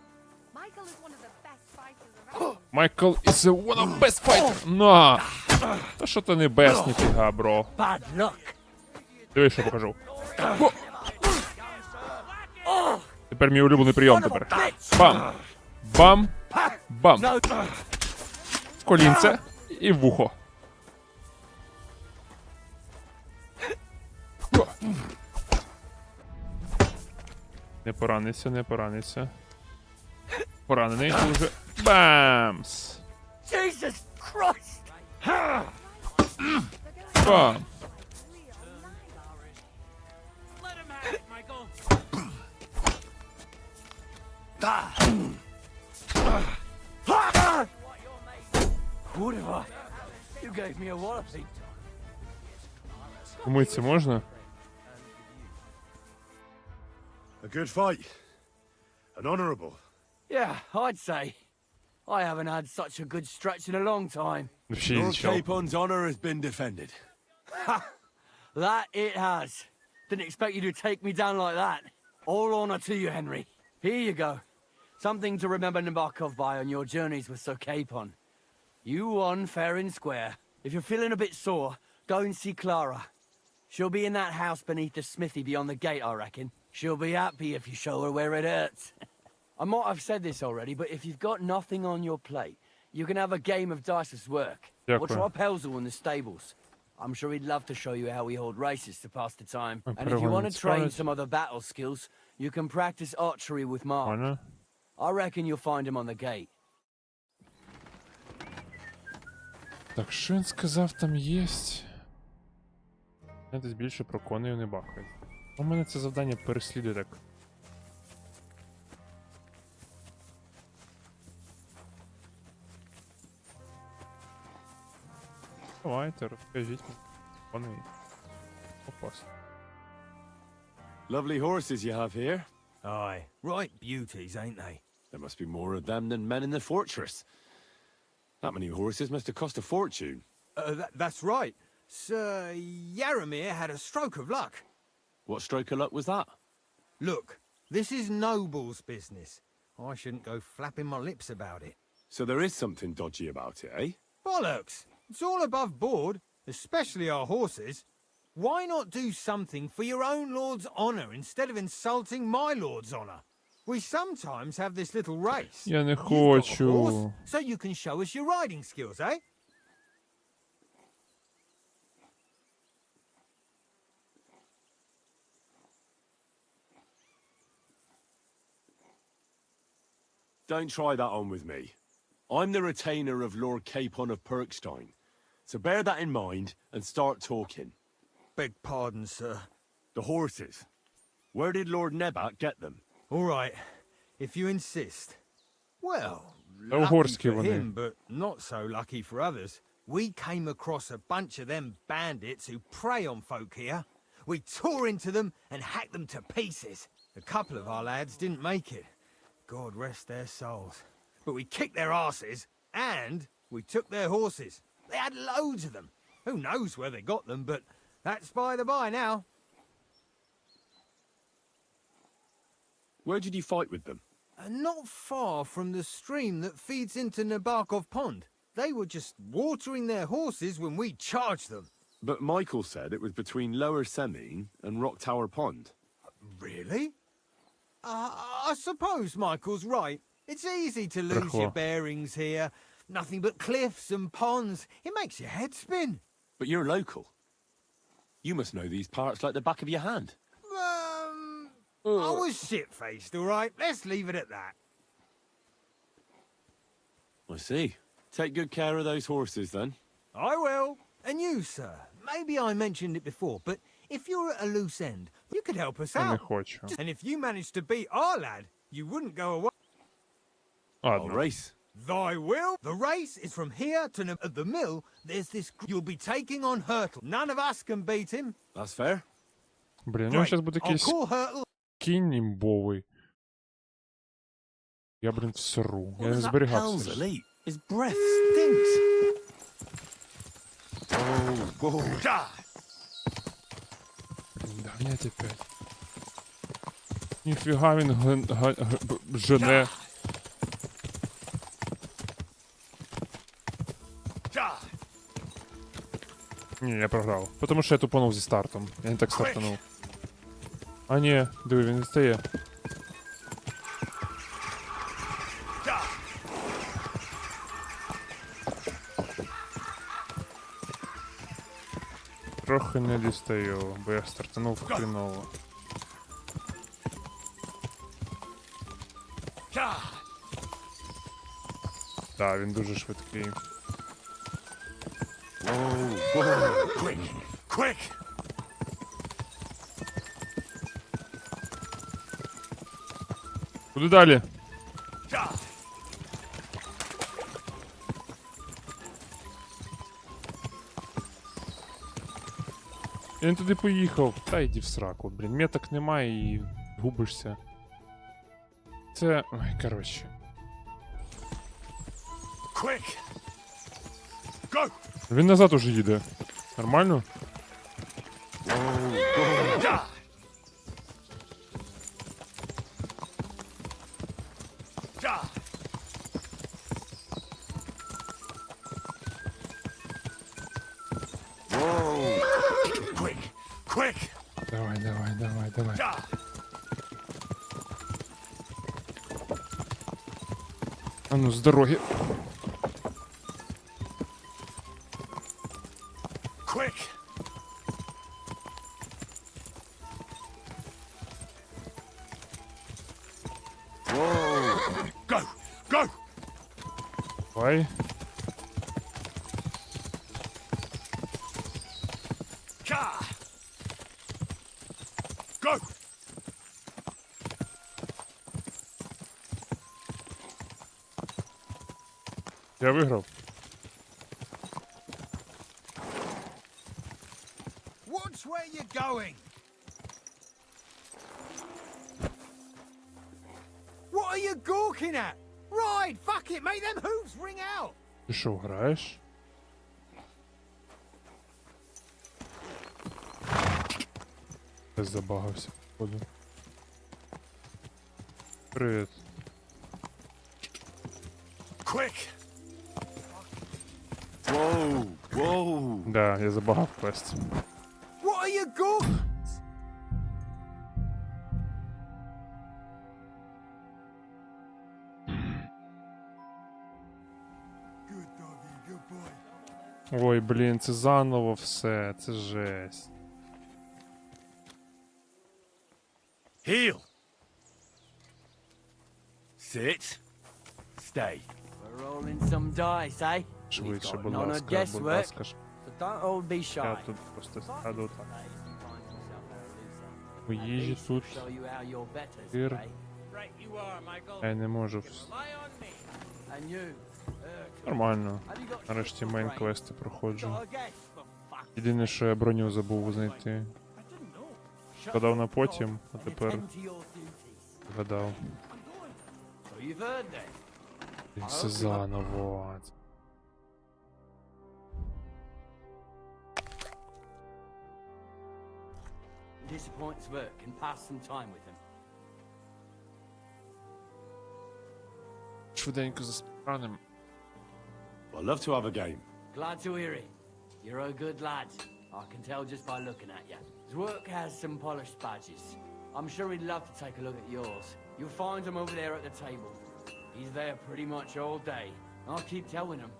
Michael is one of the best fighters around. Michael is one of best fighter. На! Та що то не best, ніфіга, бро. Bad luck. Дивись, що покажу. Тепер мій улюблений прийом тепер. Бам! Бам! Бам! В колінце і в вухо. Не пораниться, не пораниться. Поранений уже. Бамс! Jesus Christ! Бам! Let him have it, Michael. Whatever. You gave me a walloping. Умитися можна? A good fight. An honourable. Yeah, I'd say. I haven't had such a good stretch in a long time. Вообще Lord нічого. Capon's honour has been defended. That it has. Didn't expect you to take me down like that. All honor to you, Henry. Here you go. Something to remember Nabokov by on your journeys with Sir Capon. You won fair and square. If you're feeling a bit sore, go and see Clara. She'll be in that house beneath the smithy beyond the gate, I reckon. She'll be happy if you show her where it hurts. I might have said this already, but if you've got nothing on your plate, you can have a game of dice's work. Or Дякую. try Pelzel in the stables. I'm sure he'd love to show you how we hold races to pass the time. I'm And if you want to pretty train inspired. some other battle skills, you can practice archery with Mark. Понял. I reckon you'll find him on the gate. Так, що він сказав, там єсть? Я десь більше про коней не бахаю. У мене це завдання переслідує так. Давайте, розкажіть мені. Коней. Опасно. Lovely horses you have here. Aye, right beauties, ain't they? There must be more of them than men in the fortress. That many horses must have cost a fortune. That's right. Sir Yaramir had a stroke of luck. What stroke of luck was that? Look, this is noble's business. I shouldn't go flapping my lips about it. So there is something dodgy about it, eh? Bollocks! It's all above board, especially our horses. Why not do something for your own lord's honour instead of insulting my lord's honour? We sometimes have this little race. Я не You've got a horse, хочу. so you can show us your riding skills, eh? Don't try that on with me. I'm the retainer of Lord Capon of Perkstein. So bear that in mind and start talking. Beg pardon, sir. The horses. Where did Lord Nebat get them? All right, if you insist. Well, Та lucky угорські for вони. him, but not so lucky for others. We came across a bunch of them bandits who prey on folk here. We tore into them and hacked them to pieces. A couple of our lads didn't make it. God rest their souls. But we kicked their asses, and we took their horses. They had loads of them. Who knows where they got them, but that's by the by now. Where did you fight with them? Not far from the stream that feeds into Nabokov Pond. They were just watering their horses when we charged them. But Michael said it was between Lower Semine and Rock Tower Pond. Really? I suppose Michael's right. It's easy to lose Brachło. your bearings here. Nothing but cliffs and ponds. It makes your head spin. But you're local. You must know these parts like the back of your hand. I was shit-faced, all right? Let's leave it at that. I see. Take good care of those horses, then. I will. And you, sir. Maybe I mentioned it before, but if you're at a loose end, you could help us Я не out. хочу. And if you managed to beat our lad, you wouldn't go away. I'll Ладно. race. Thy will? The race is from here to at the mill. There's this. You'll be taking on Hurtle. None of us can beat him. That's fair. Блін, у нього Great. зараз буде I'll якийсь call Hurtle. кінь імбовий. Я, блін, всру. Я не Hell's зберігався. elite. His breath stinks. Whoa. Блін, ганять опять. Ніфіга він жене. Ні, я програв. Тому що я тупанув зі стартом. Я не так стартанув. А ні, диви, він відстає. Трохи не дістаю, бо я стартанув хріново. Так, він дуже швидкий. Quick. Quick. Куди далі? Я не туди поїхав. Та йди в сраку, блін. Меток немає і губишся. Це... Ой, коротше. Quick. Go. Він назад уже їде. Нормально? Quick. Quick. Давай, давай, давай, давай. А ну, з дороги. Quick. Go. Go. Давай. Go. Я виграв. Watch where you're going. What are you gawking at? Right, fuck it, make them hooves ring out. Ти що, граєш? Я забагався, походу. Привіт. Quick. Whoa. Whoa. Да, я забагав квест. What are you gawking? Good doggy, good boy. Ой, блін, це заново все, це жесть. Heel. Sit. Stay. We're rolling some dice, eh? Швидше, got будь none of ласка, будь guesswork. ласка. So don't all be shy. Я тут просто сяду так. Days you find yourself at a loose У їжі This тут will show you how your betters сир. pay. Right you are, Michael. Я не можу. Rely on me. And you, Нормально. have you got Нарешті some мейн brains? квести проходжу. Got a guess, for fuck's Єдине, що я броню забув знайти. I didn't know. Shut Згадав на up, потім, а and тепер attend to your duties. згадав. So you've heard then. Все заново. Disappoints work can pass some time with him. Швиденько заспраним. I'd love to have a game. Glad to hear it. You're a good lad. I can tell just by looking at you. His work has some polished badges. I'm sure he'd love to take a look at yours. You'll find him over there at the table. He's there pretty much all day. I'll keep telling him.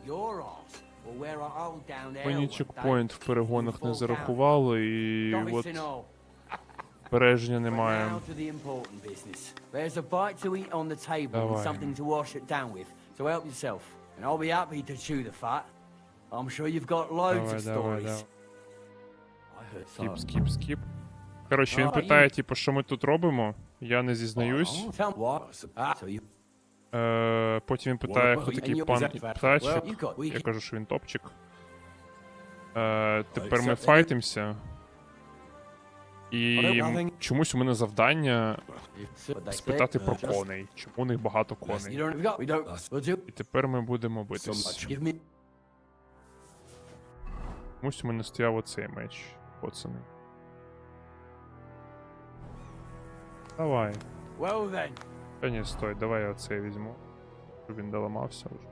Your arse will wear a hole down there. Мені one чекпоінт day. в перегонах You не fall зарахували, і down. от Don't know. береження But немає. now to the important business. There's a bite to eat on the table and Давай. something to wash it down with. So help yourself. And I'll be happy to chew the fat. I'm sure you've got loads Давай, of давай, stories. давай. I heard Скіп, some. скіп, скіп. Коротше, він А, питає, типу, що ми тут робимо. Я не зізнаюсь. Oh, tell me what? So you... Потім він питає, хто And такий you're пан exactly right. птачик. Well, you got Я weak. кажу, що він топчик. Тепер ми файтимся. І чомусь у мене завдання спитати про коней. Чому у них багато You коней? don't have we don't. We'll do. І тепер ми будемо битись. Give me. Чомусь у мене стояв оцей меч. Поцаний. Давай. Well then. Та ні, стой, давай я оцей візьму. Щоб він доламався вже.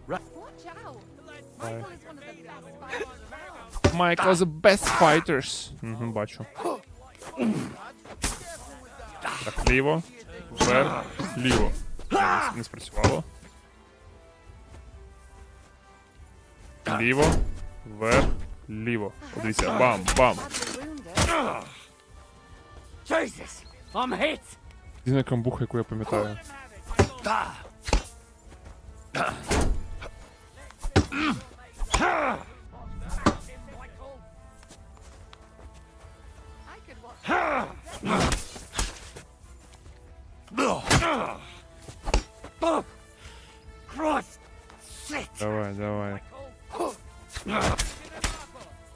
Watch out. Давай. Michael is one of the best fighters around. Michael the best fighters. Угу, бачу. Так, ліво. Вверх. Ліво. Не спрацювало. Ліво. Вверх. Ліво. Подивіться. Бам, бам. Jesus, I'm hit. Єдина камбуха, яку я пам'ятаю. I could watch. Christ. Shit. Давай, давай.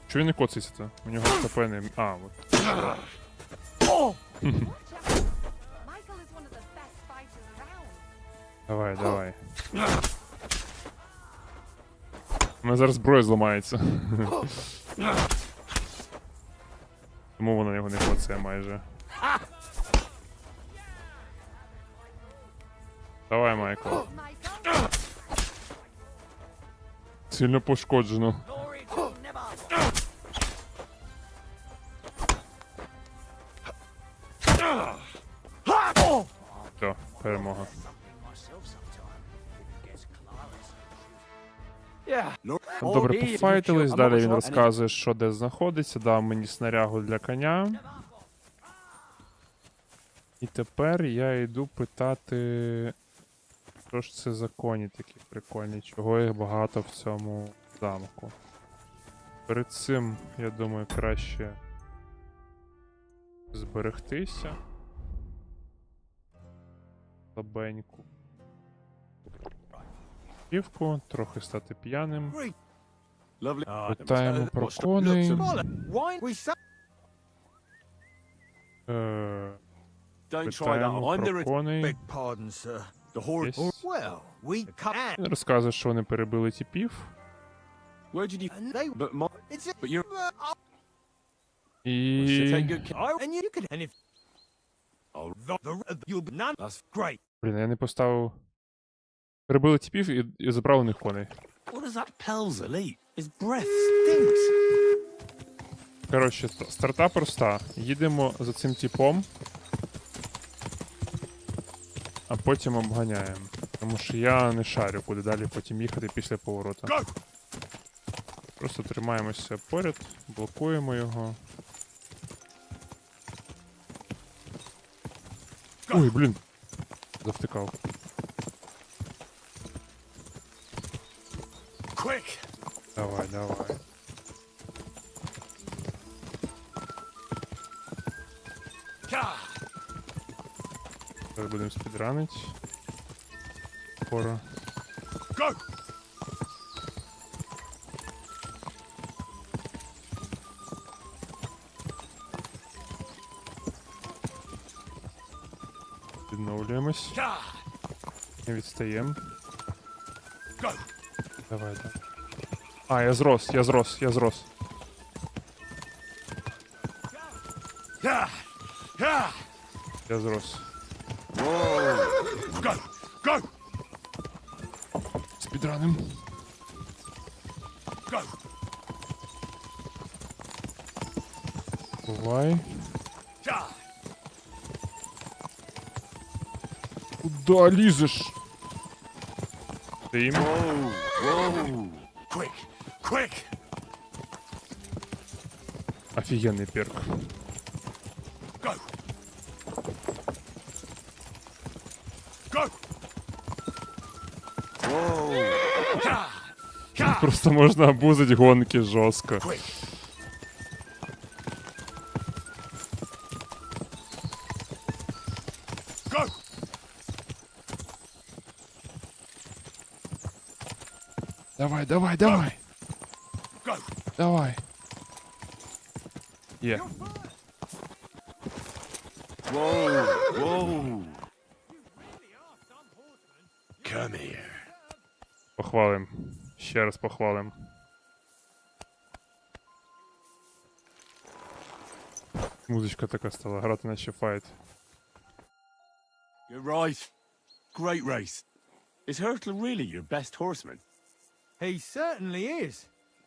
Чого він не коцається-то? У нього ХП не... А, от. Michael is one of the best fighters around. Давай, давай. У мене зараз зброя зламається. Тому вона його не коцає майже. Давай, Майкл. Michael. Сильно пошкоджено. Все, перемога. Добре, пофайтились, далі він розказує, що де знаходиться, дав мені снарягу для коня. І тепер я йду питати, що ж це за коні такі прикольні, чого їх багато в цьому замку. Перед цим, я думаю, краще зберегтися. Слабеньку. Півку, трохи стати п'яним. Lovely. Питаємо про коней. Why we say Don't try that. Питаємо I'm the про коней. beg pardon, sir. The horse. Yes. Well, we cut Він розказує, що вони перебили тіпів. Where did you? and they But my. it's But you're. І... Take good care. and you could and if Oh, you'll be none that's great. Блін, я не поставив... Перебили тіпів і забрали у них коней. What does that Pelzer eat? His breath stinks. Коротше, старта проста. Їдемо за цим типом, а потім обганяємо. Тому що я не шарю, куди далі потім їхати після поворота. Просто тримаємося поряд, блокуємо його. Ой, блін! Завтикав. Quick. Давай, давай. Зараз будемо спідранити. Скоро. Відновлюємось. Не відстаємо. Давай, давай. А, я зрос. Я зрос. Спідраним. Бувай. Куда лізеш? Ти їм? Офігенний перк. Просто можна обузити гонки жорстко. Давай, давай, давай. Давай. Є. Похвалим. Ще раз похвалим. Музичка така стала, грати наче файт. You're right. Great race. Is Hurtle really your best horseman? He certainly is.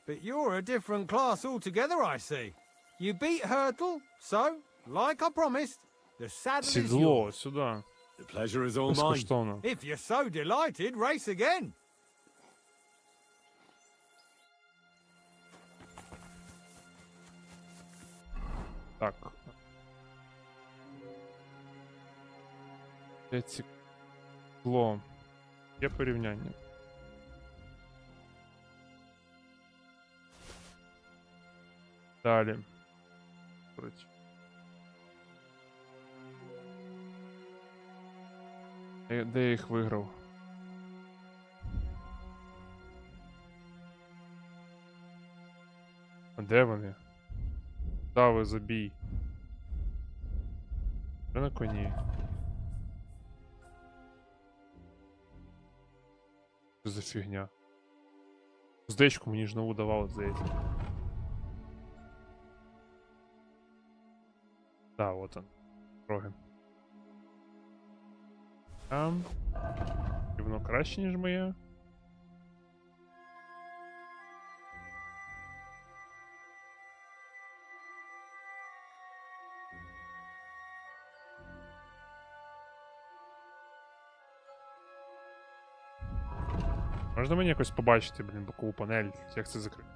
But you're a different class altogether, I see. You beat Hurtle, so, like I promised, the saddle is Сідло, yours. сюди. The pleasure is all mine. Безкоштовно. If you're so delighted, race again. Так. 5 секунд. Зло. Є порівняння. Далі. Де я їх виграв? А де вони? Дави, забій. Що на коні? Що за фігня? Здечку мені ж нову давали, здається. Да, вот он. Роги. Там. І воно краще, ніж моє. Можна мені якось побачити, блін, бокову панель, як це закрити?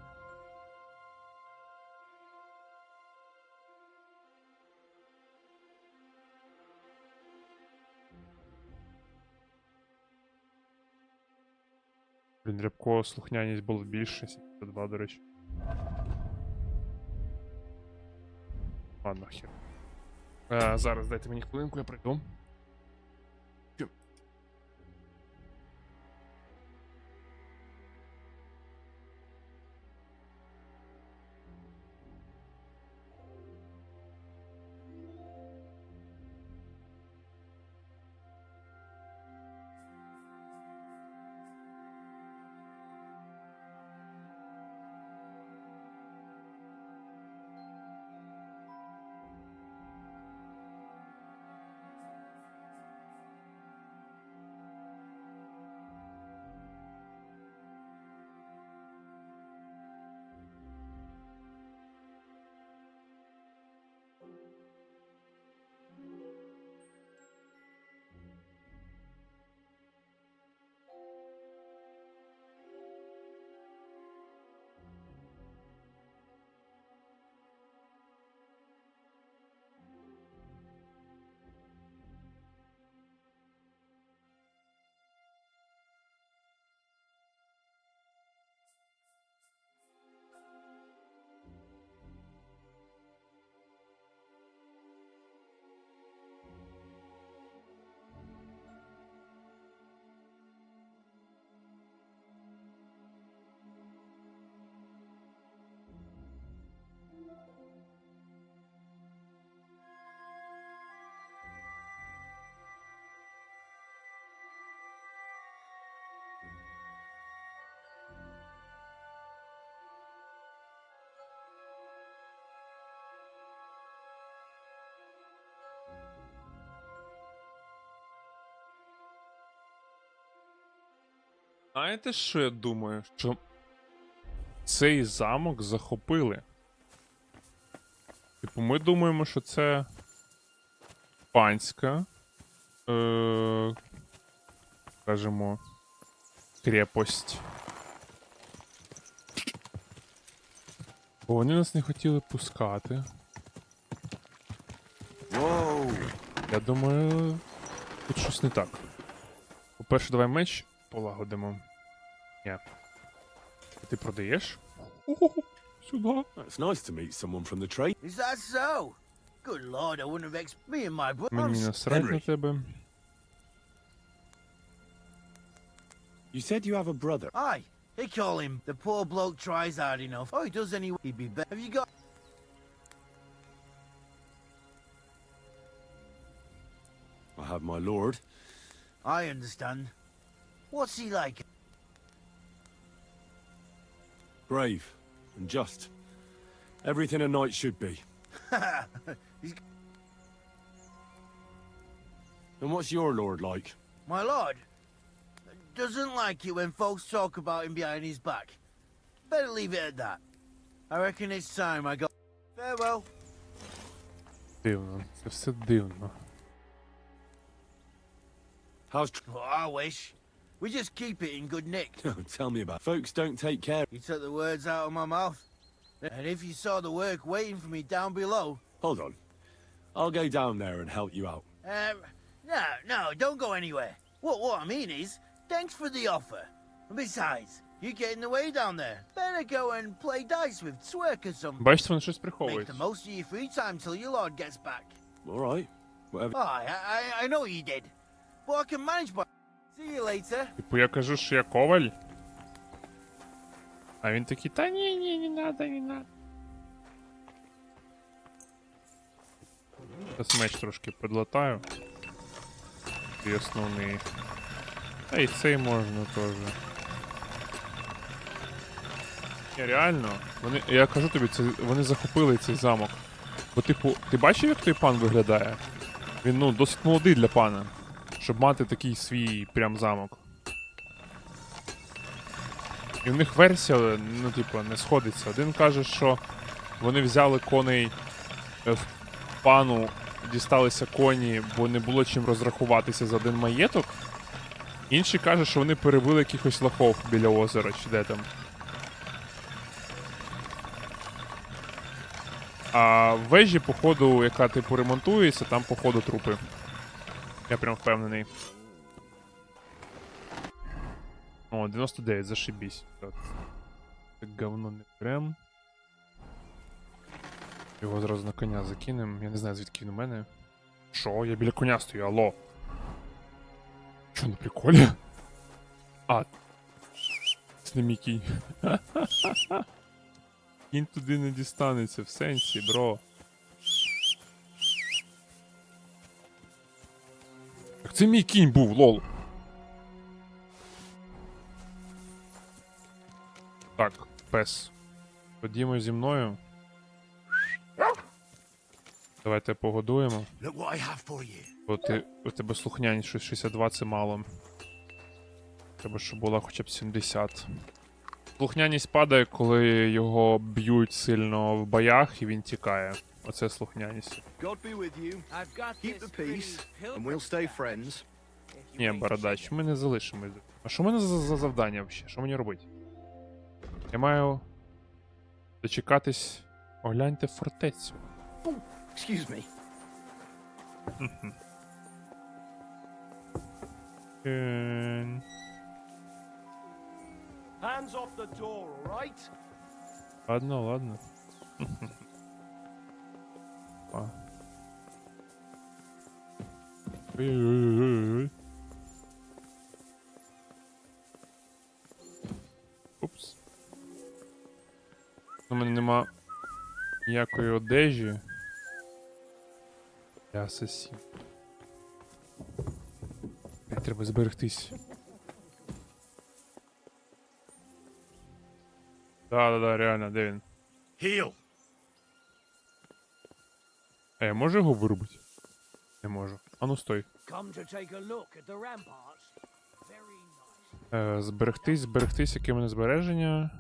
Блін, рябко слухняність було більше, 72, до речі. Ладно, хер. Зараз дайте мені хвилинку, я прийду. Знаєте, що я думаю? Що цей замок захопили. Типу, ми думаємо, що це панська, скажімо, крепость. Бо вони нас не хотіли пускати. Я думаю, тут щось не так. По-перше, давай меч полагодимо. Ні. Ти продаєш? Хо-хо-хо. Сюди. It's nice to meet someone from the trade. Is that so? Good lord, I wouldn't have expected me and my brother. Мені насрать на тебе. You said you have a brother. Aye, they call him. The poor bloke tries hard enough. Oh, he does anyway. He'd be better. Have you got... I have my lord. I understand. What's he like? Brave and just. Everything a knight should be. He's... And what's your lord like? My lord doesn't like it when folks talk about him behind his back. Better leave it at that. I reckon it's time I go. Farewell. Дивно. Це все дивно. How's Oh, I wish. We just keep it in good nick. Tell me about it. Folks don't take care. You took the words out of my mouth. And if you saw the work waiting for me down below... Hold on. I'll go down there and help you out. No, don't go anywhere. What I mean is, thanks for the offer. And besides, you're getting away down there. Better go and play dice with Twerk or something. Бачите, вони щось Make приховують. the most of your free time till your lord gets back. All right. Whatever. Oh, I know you did. But I can manage by... See you later. Типу я кажу, що я коваль. А він такий, та ні, не надо, не надо. Зараз меч трошки подлатаю. І основний. Та і цей можна теж. Ні, реально, я кажу тобі, вони захопили цей замок. Бо типу, ти бачив, як той пан виглядає? Він, ну, досить молодий для пана. Щоб мати такий свій прям замок. І в них версія, ну, типу, не сходиться. Один каже, що вони взяли коней в пану, дісталися коні, бо не було чим розрахуватися за один маєток. Інший каже, що вони перебили якихось лохов біля озера, чи де там. А в вежі, походу, яка типу ремонтується, там, походу, трупи. Я прям впевнений. О, 99, зашибісь. Так говно не прям. Його зразу на коня закинем. Я не знаю, звідки він у мене. Шо? Я біля коня стою, алло. Чо, на приколі? А. Це не мій кінь. Кінь туди не дістанеться, в сенсі, бро. Так це мій кінь був, лол. Так, пес. Ходімо зі мною. Давайте погодуємо. Бо у тебе слухняність щось 62 це мало. Треба, щоб була хоча б 70. Слухняність падає, коли його б'ють сильно в боях і він тікає. Оце слухняність. Ні, бородач, ми не залишимось. А що в мене за завдання взагалі? Що мені робити? Я маю дочекатись. Огляньте фортецю. Excuse me. Hands off the door, all right? Ладно, ладно. Ой-ой-ой-ой-ой. Упс. У мене нема ніякої одежі. Я асасін. Треба зберегтись. Да, реально, де він? Heal. А я можу його вирубити? Не можу. А ну стой. Come to take a look at the ramparts. Very nice. Зберегтись, яке в мене збереження.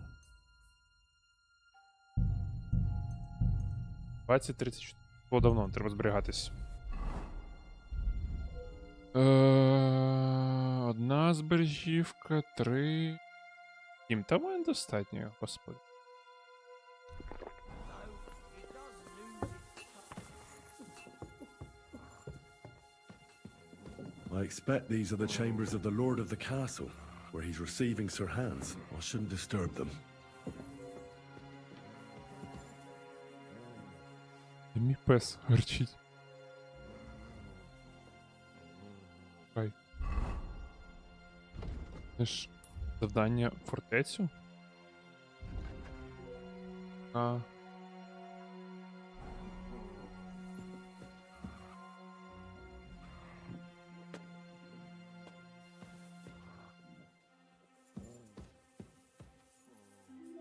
20-34. Було давно, треба зберігатись. Одна збережівка, 3. 7. Та в мене достатньо, господи. I expect these are the chambers of the Lord of the Castle, where he's receiving Sir Hans. I shouldn't disturb them. Мій пес гарчить. Хай. Це ж завдання в фортецю?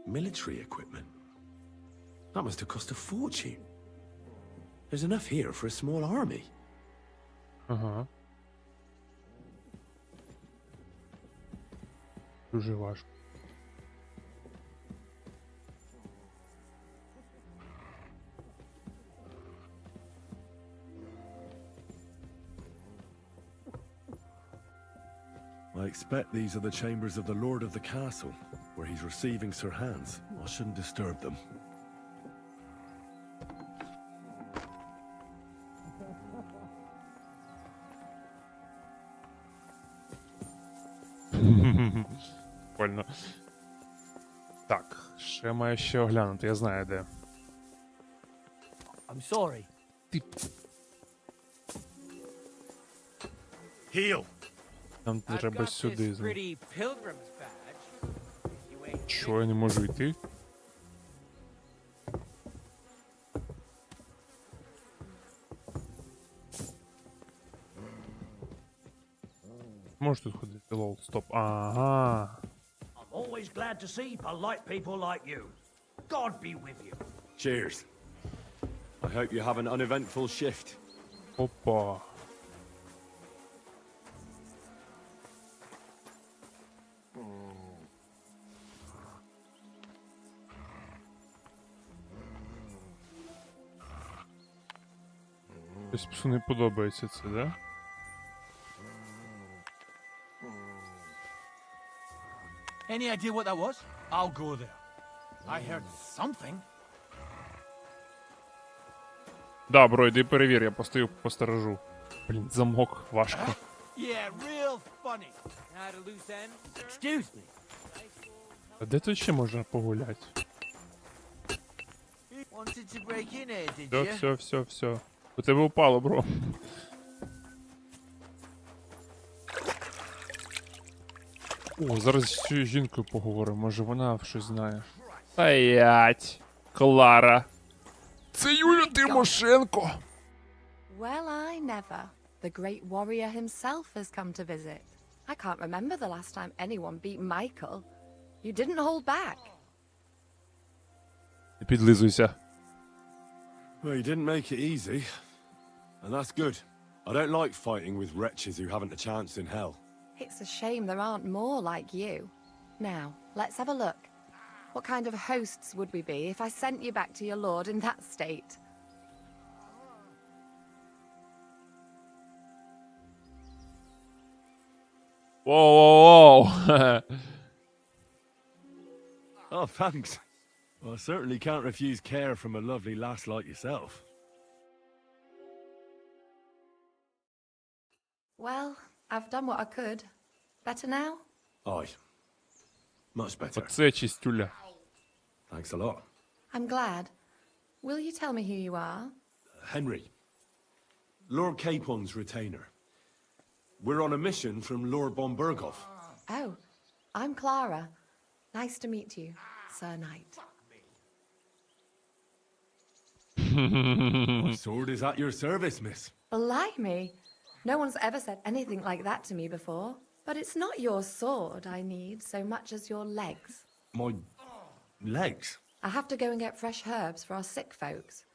Military equipment? That must have cost a fortune. There's enough here for a small army. Ага. Дуже важко. I expect these are the chambers of the Lord of the Castle, where he's receiving Sir Hans. I shouldn't disturb them. Прикольно. Так, ще маю ще оглянути, я знаю де. I'm sorry. Ти... Heel. Нам треба сюди. Pretty pilgrim's badge. You ain't Що, я не можу йти? Можеш тут ходити, лол, стоп. Ага. I'm always glad to see polite people like you. God be with you. Cheers. I hope you have an uneventful shift. Опа. Щось псу не подобається це, да? Any idea what that was? I'll go there. I heard something. Да, бро, йди перевір, я постою, посторожу. Блін, замок, важко. Yeah, real funny. Had a loose end. Excuse me. А де тут ще можна погуляти? Wanted to break in here, did Все, you? все. У тебе упало, бро. О, зараз з цією жінкою поговоримо, може вона щось знає. Стоять! Клара! Це Юля Тимошенко! Well, I never. The great warrior himself has come to visit. I can't remember the last time anyone beat Michael. You didn't hold back. Не підлизуйся. Well, you didn't make it easy. And that's good. I don't like fighting with wretches who haven't a chance in hell. It's a shame there aren't more like you. Now, let's have a look. What kind of hosts would we be if I sent you back to your lord in that state? Whoa. Oh, thanks. Well, I certainly can't refuse care from a lovely lass like yourself. Well, I've done what I could. Better now? Aye. Much better. Оце чистюля. Thanks a lot. I'm glad. Will you tell me who you are? Henry. Lord Capon's retainer. We're on a mission from Lord Bombergov. Oh, I'm Clara. Nice to meet you, Sir Knight. My sword is at your service, miss. Blimey! No one's ever said anything like that to me before. But it's not your sword I need so much as your legs. My legs? I have to go and get fresh herbs for our sick folks.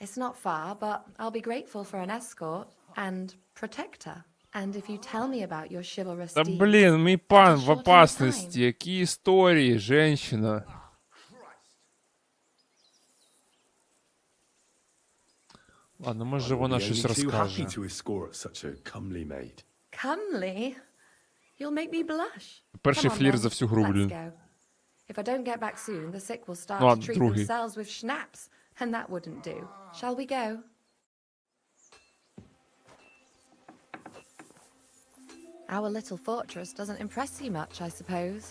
It's not far, but I'll be grateful for an escort and protector. And if you tell me about your chivalrous Та deeds, блін, мій пан в shorten the опасності. Які історії, женщина. Ладно, може вона щось розкаже. to escort such a comely maid. Comely? You'll make me blush. Перший Come on, флір then. за всю гру, Let's блін. go. If I don't get back soon, the sick will start Ну, а to treat другий? themselves with schnapps, and that wouldn't do. Shall we go? Our little fortress doesn't impress you much, I suppose.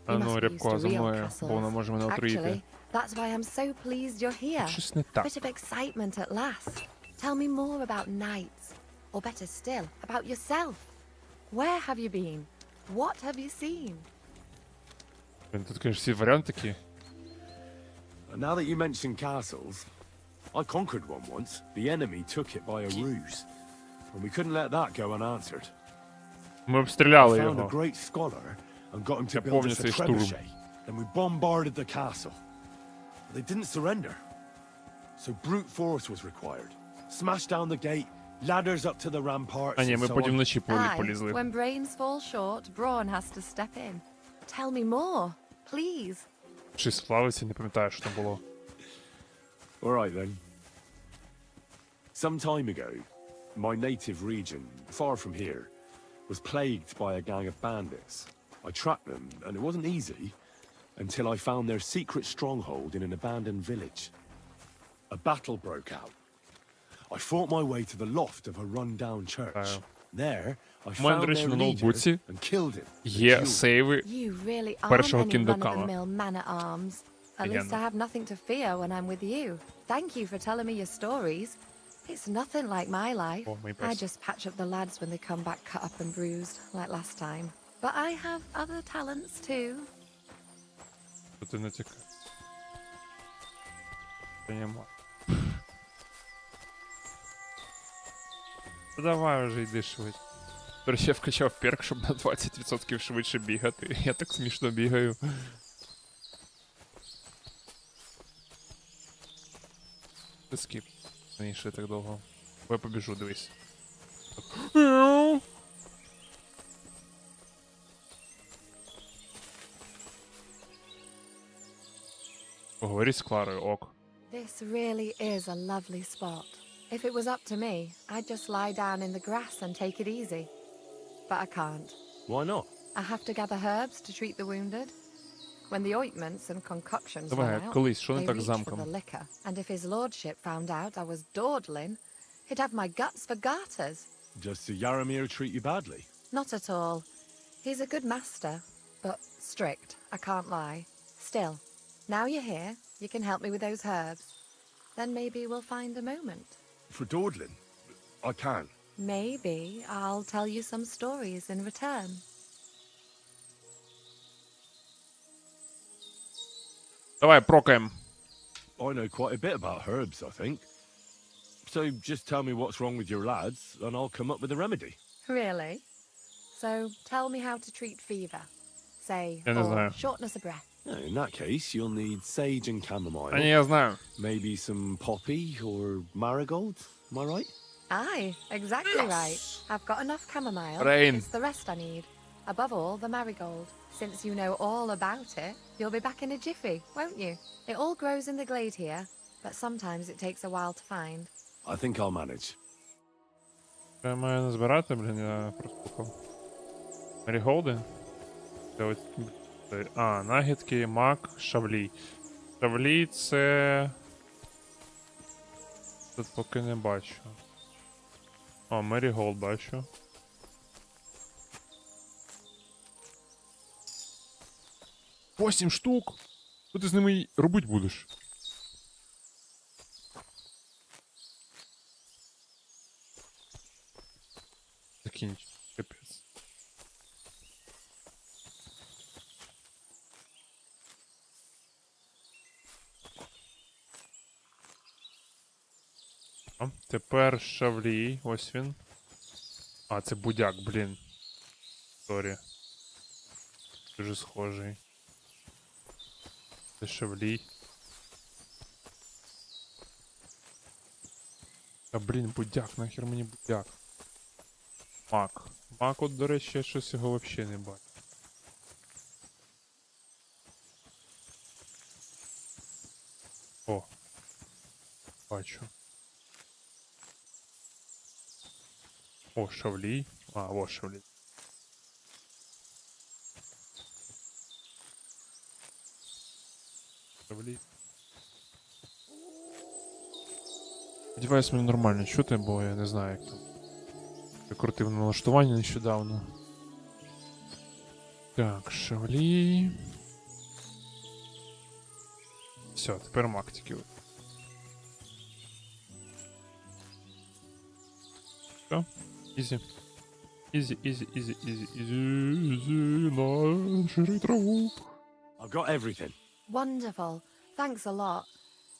А You ну, must be used Рябко, to за real мною, бо вона castles. може мене отруїти. Actually, that's why I'm so pleased you're here. Щось не так. Bit of excitement at last. Tell me more about knights, or better still, about yourself. Where have you been? What have you seen? Блін, тут, конечно, всі варіанти такі. And now that you mention castles, I conquered one once. The enemy took it by a ruse. And we couldn't let that go unanswered. Ми обстріляли We found a його. great scholar and got him to Я build помню us a цей штурм. trebuchet. Then we bombarded the castle. They didn't surrender. So brute force was required. Smashed down the gate, ladders up to the ramparts, А ні, and ми so потім on. вночі Aye, полізли. when brains fall short, brawn has to step in. Tell me more, please. Щось плавиться, не пам'ятаю, що там було. All right then. Some time ago, my native region, far from here, was plagued by a gang of bandits. I tracked them, and it wasn't easy until I found their secret stronghold in an abandoned village. A battle broke out. I fought my way to the loft of a run-down church. There, I У мене, found до речі, their на leader ноутбуці and killed him. є сейви You really aren't першого any кіндокама. run-of-the-mill man-at-arms. At least Легенда. I have nothing to fear when I'm with you. Thank you for telling me your stories. It's nothing like my life. О, мій I пес. just patch up the lads when they come back cut up and bruised, like last time. But I have other talents too. Що ти не тікаєш? Та нема. Та давай вже йди швидше. До речі, я вкачав перк, щоб на 20% швидше бігати. Я так смішно бігаю. Ти скіп. Мені ще так довго. Бо я побіжу, дивись. Поговори з Кларою, ок. This really is a lovely spot. If it was up to me, I'd just lie down in the grass and take it easy. But I can't. Why not? I have to gather herbs to treat the wounded. When the ointments and concoctions Давай, run out, колись, що не they так reach з for замком? the liquor. And if his lordship found out I was dawdling, he'd have my guts for garters. Does Sir Yaramir treat you badly? Not at all. He's a good master, but strict, I can't lie. Still, now you're here, you can help me with those herbs. Then maybe we'll find a moment. For dawdling? I can. Maybe I'll tell you some stories in return. Давай, прокаємо. I know quite a bit about herbs, I think. So just tell me what's wrong with your lads, and I'll come up with a remedy. Really? So tell me how to treat fever. Say, Я не or знаю. shortness of breath. In that case, you'll need sage and chamomile. А ні, я знаю. Maybe some poppy or marigold. Am I right? Aye, exactly right. I've got enough chamomile. Rain. It's the rest I need. Above all, the marigold. Since you know all about it, you'll be back in a jiffy, won't you? It all grows in the glade here, but sometimes it takes a while to find. I think I'll manage. Я маю назбирати, блін, я прослухав. Маріголди? Це ось... А, нагідки, мак, шавлій. Шавлій це... Тут поки не бачу. О, Меріголд бачу. Восім штук! Що ти з ними робити будеш? Закинь, капець. О, тепер шавлій, ось він. А, це будяк, блін. Сорі. Дуже схожий. Це шавлій. А, блін, будяк, нахер мені будяк. Мак. Мак, от, до речі, я щось його взагалі не бачу. О. Бачу. О, шавлій. А, о, шавлій. Шавлій. Сподіваюсь, мене нормально чути, бо я не знаю, як там. Я крутив налаштування нещодавно. Так, шавлій. Все, тепер мак тільки. Все, ізі. Ізі, ізі, ізі, ізі, ізі, нашири траву. I've got everything. Wonderful. Thanks a lot.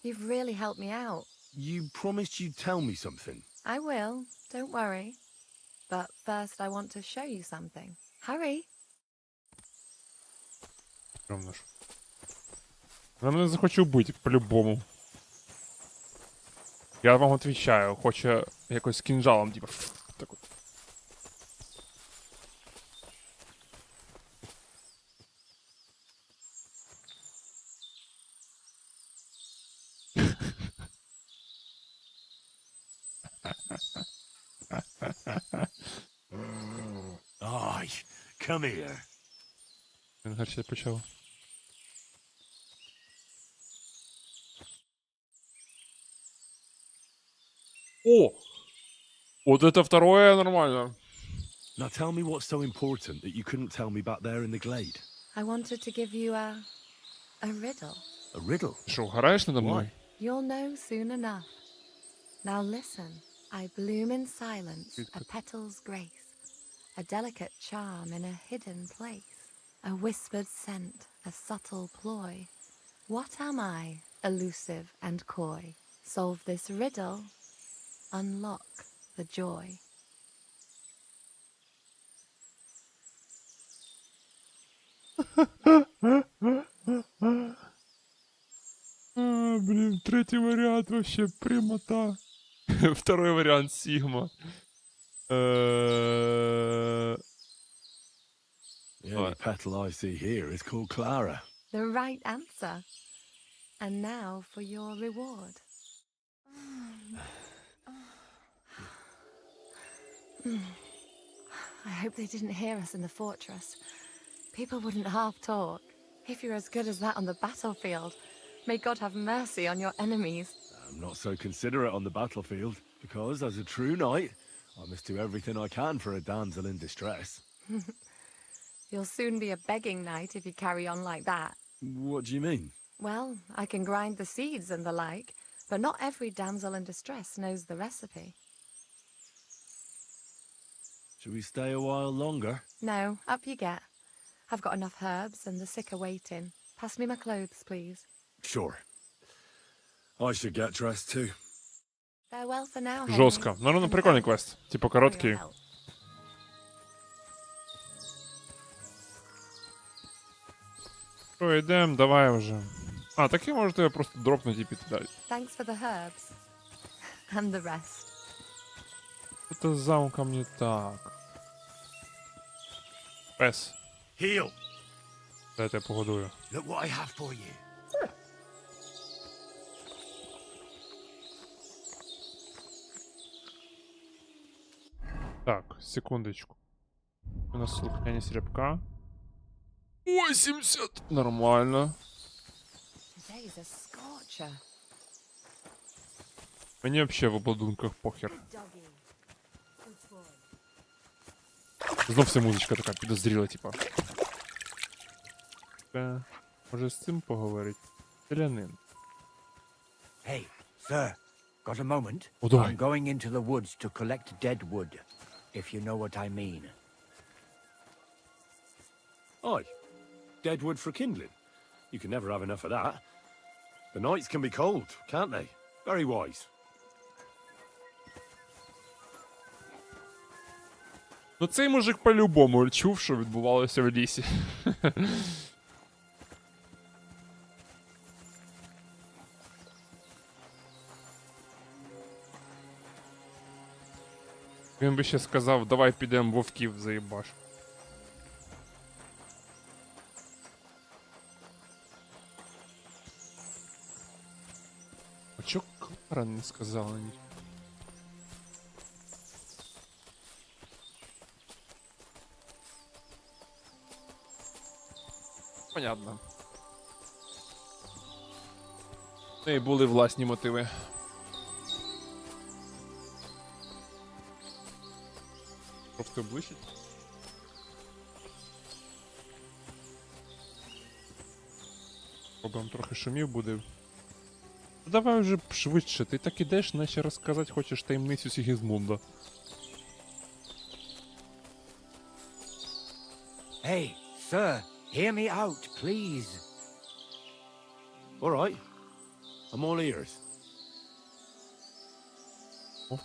You've really helped me out. You promised you'd tell me something. I will. Don't worry. But first I want to show you something. Hurry. Прям наш. Вона мене захоче вбити, по-любому. Я вам отвечаю, хоче якось кінжалом, типа, так от. Aye, come here. Він гарчить почав. О! Вот это второе нормально. Now tell me what's so important that you couldn't tell me back there in the glade. I wanted to give you a riddle. A riddle? Що, граєш надо мною? You'll know soon enough. Now listen. I bloom in silence, a petal's grace, a delicate charm in a hidden place, a whispered scent, a subtle ploy. What am I, elusive and coy? Solve this riddle, unlock the joy. Блин, третий вариант вообще прямота. Второй вариант Сигма. The only petal I see here is called Clara. The right answer. And now for your reward. I hope they didn't hear us in the fortress. People wouldn't half talk. If you're as good as that on the battlefield, may God have mercy on your enemies. I'm not so considerate on the battlefield, because as a true knight, I must do everything I can for a damsel in distress. You'll soon be a begging knight if you carry on like that. What do you mean? Well, I can grind the seeds and the like, but not every damsel in distress knows the recipe. Should we stay a while longer? No, up you get. I've got enough herbs and the sick are waiting. Pass me my clothes, please. Sure. I should get dressed too. Farewell for now, Henry. Жестко. Ну, прикольный квест. Типа короткий. Що, йдем, давай вже. А, таки можете я просто дропнути і піти далі. Thanks for the herbs. And the rest. Что-то с замком не так. Пес. Heel! Дайте я погодую. Look what I have for you. Так, секундочку. У нас слухняні рябка. 80! Нормально. Today's a scorcher. Мені взагалі в обладунках похер. Знов вся музичка така підозріла, типа. Може з цим поговорити? Селянин. Hey, sir, got a moment? Oh, do I? I'm going into the woods to collect dead wood, if you know what I mean. Aye. Dead wood for kindling. You can never have enough of that. The nights can be cold, can't they? Very wise. Ну цей мужик по-любому чув, що відбувалося в лісі. Він би ще сказав, давай підемо вовків заїбаш. А чо Клара не сказала нічого? Понятно. В неї були власні мотиви. Просто обличить. Пробуємо трохи шумів буде. Давай вже швидше, ти так ідеш, наче розказати хочеш таємницю Сігізмунда. Hey, sir, hear me out, please. All right. I'm all ears. Oh.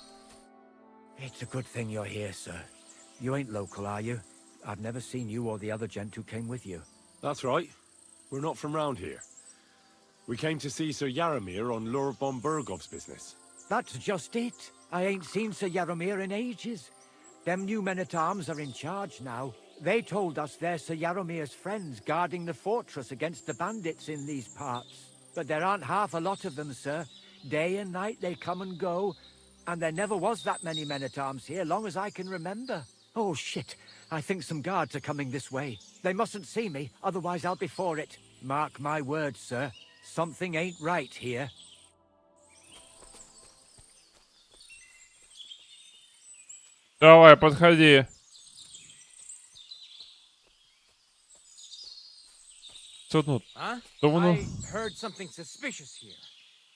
It's a good thing you're here, sir. You ain't local, are you? I've never seen you or the other gent who came with you. That's right. We're not from round here. We came to see Sir Yaramir on Lord von Bergov's business. That's just it. I ain't seen Sir Yaramir in ages. Them new men-at-arms are in charge now. They told us they're Sir Yaramir's friends guarding the fortress against the bandits in these parts. But there aren't half a lot of them, sir. Day and night they come and go, and there never was that many men-at-arms here, long as I can remember. Oh, shit. I think some guards are coming this way. They mustn't see me, otherwise I'll be for it. Mark my words, sir. Something ain't right here. Давай, подходи. Все одно, Huh? то воно... I heard something suspicious here.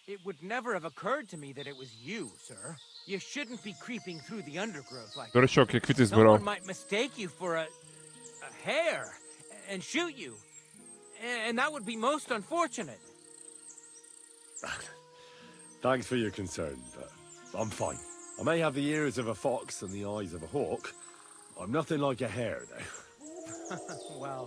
It would never have occurred to me that it was you, sir. You shouldn't be creeping through the undergrowth like that. Дурачок, я квіти збирав. Someone might mistake you for a hare and shoot you. And that would be most unfortunate. Thanks for your concern, but I'm fine. I may have the ears of a fox and the eyes of a hawk. I'm nothing like a hare, though. Well,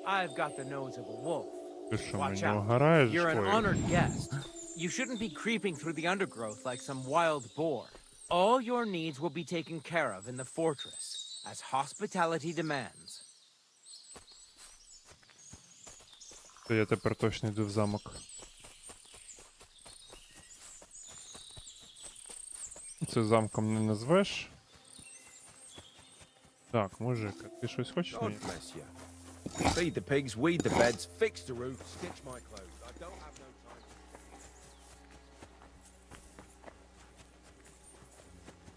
I've got the nose of a wolf. Ти що, Watch мені out. угораєш? You're an Ой. honored guest. You shouldn't be creeping through the undergrowth like some wild boar. All your needs will be taken care of in the fortress, as hospitality demands. То я тепер точно йду в замок. Це замком не назвеш. Так, мужик, а ти щось хочеш мені? Feed the pigs, weed the beds, fix the roof, stitch my clothes. I don't have no time.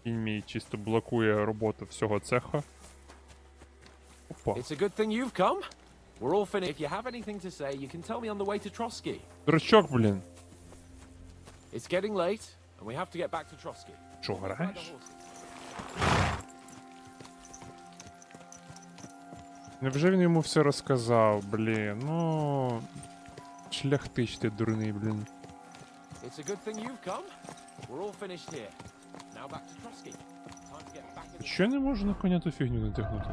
Кінь мій чисто блокує роботу всього цеха. Опа. It's a good thing you've come. We're all finished. If you have anything to say, you can tell me on the way to Trotsky. Дурачок, блін. It's getting late, and we have to get back to Trotsky. Що, граєш? Невже він йому все розказав, блін? Ну... Шляхтич ти дурний, блін. It's a good thing you've come. We're all finished here. Now back to Trotsky. Time to get back in the... Що я не можу на коня ту фігню натягнути?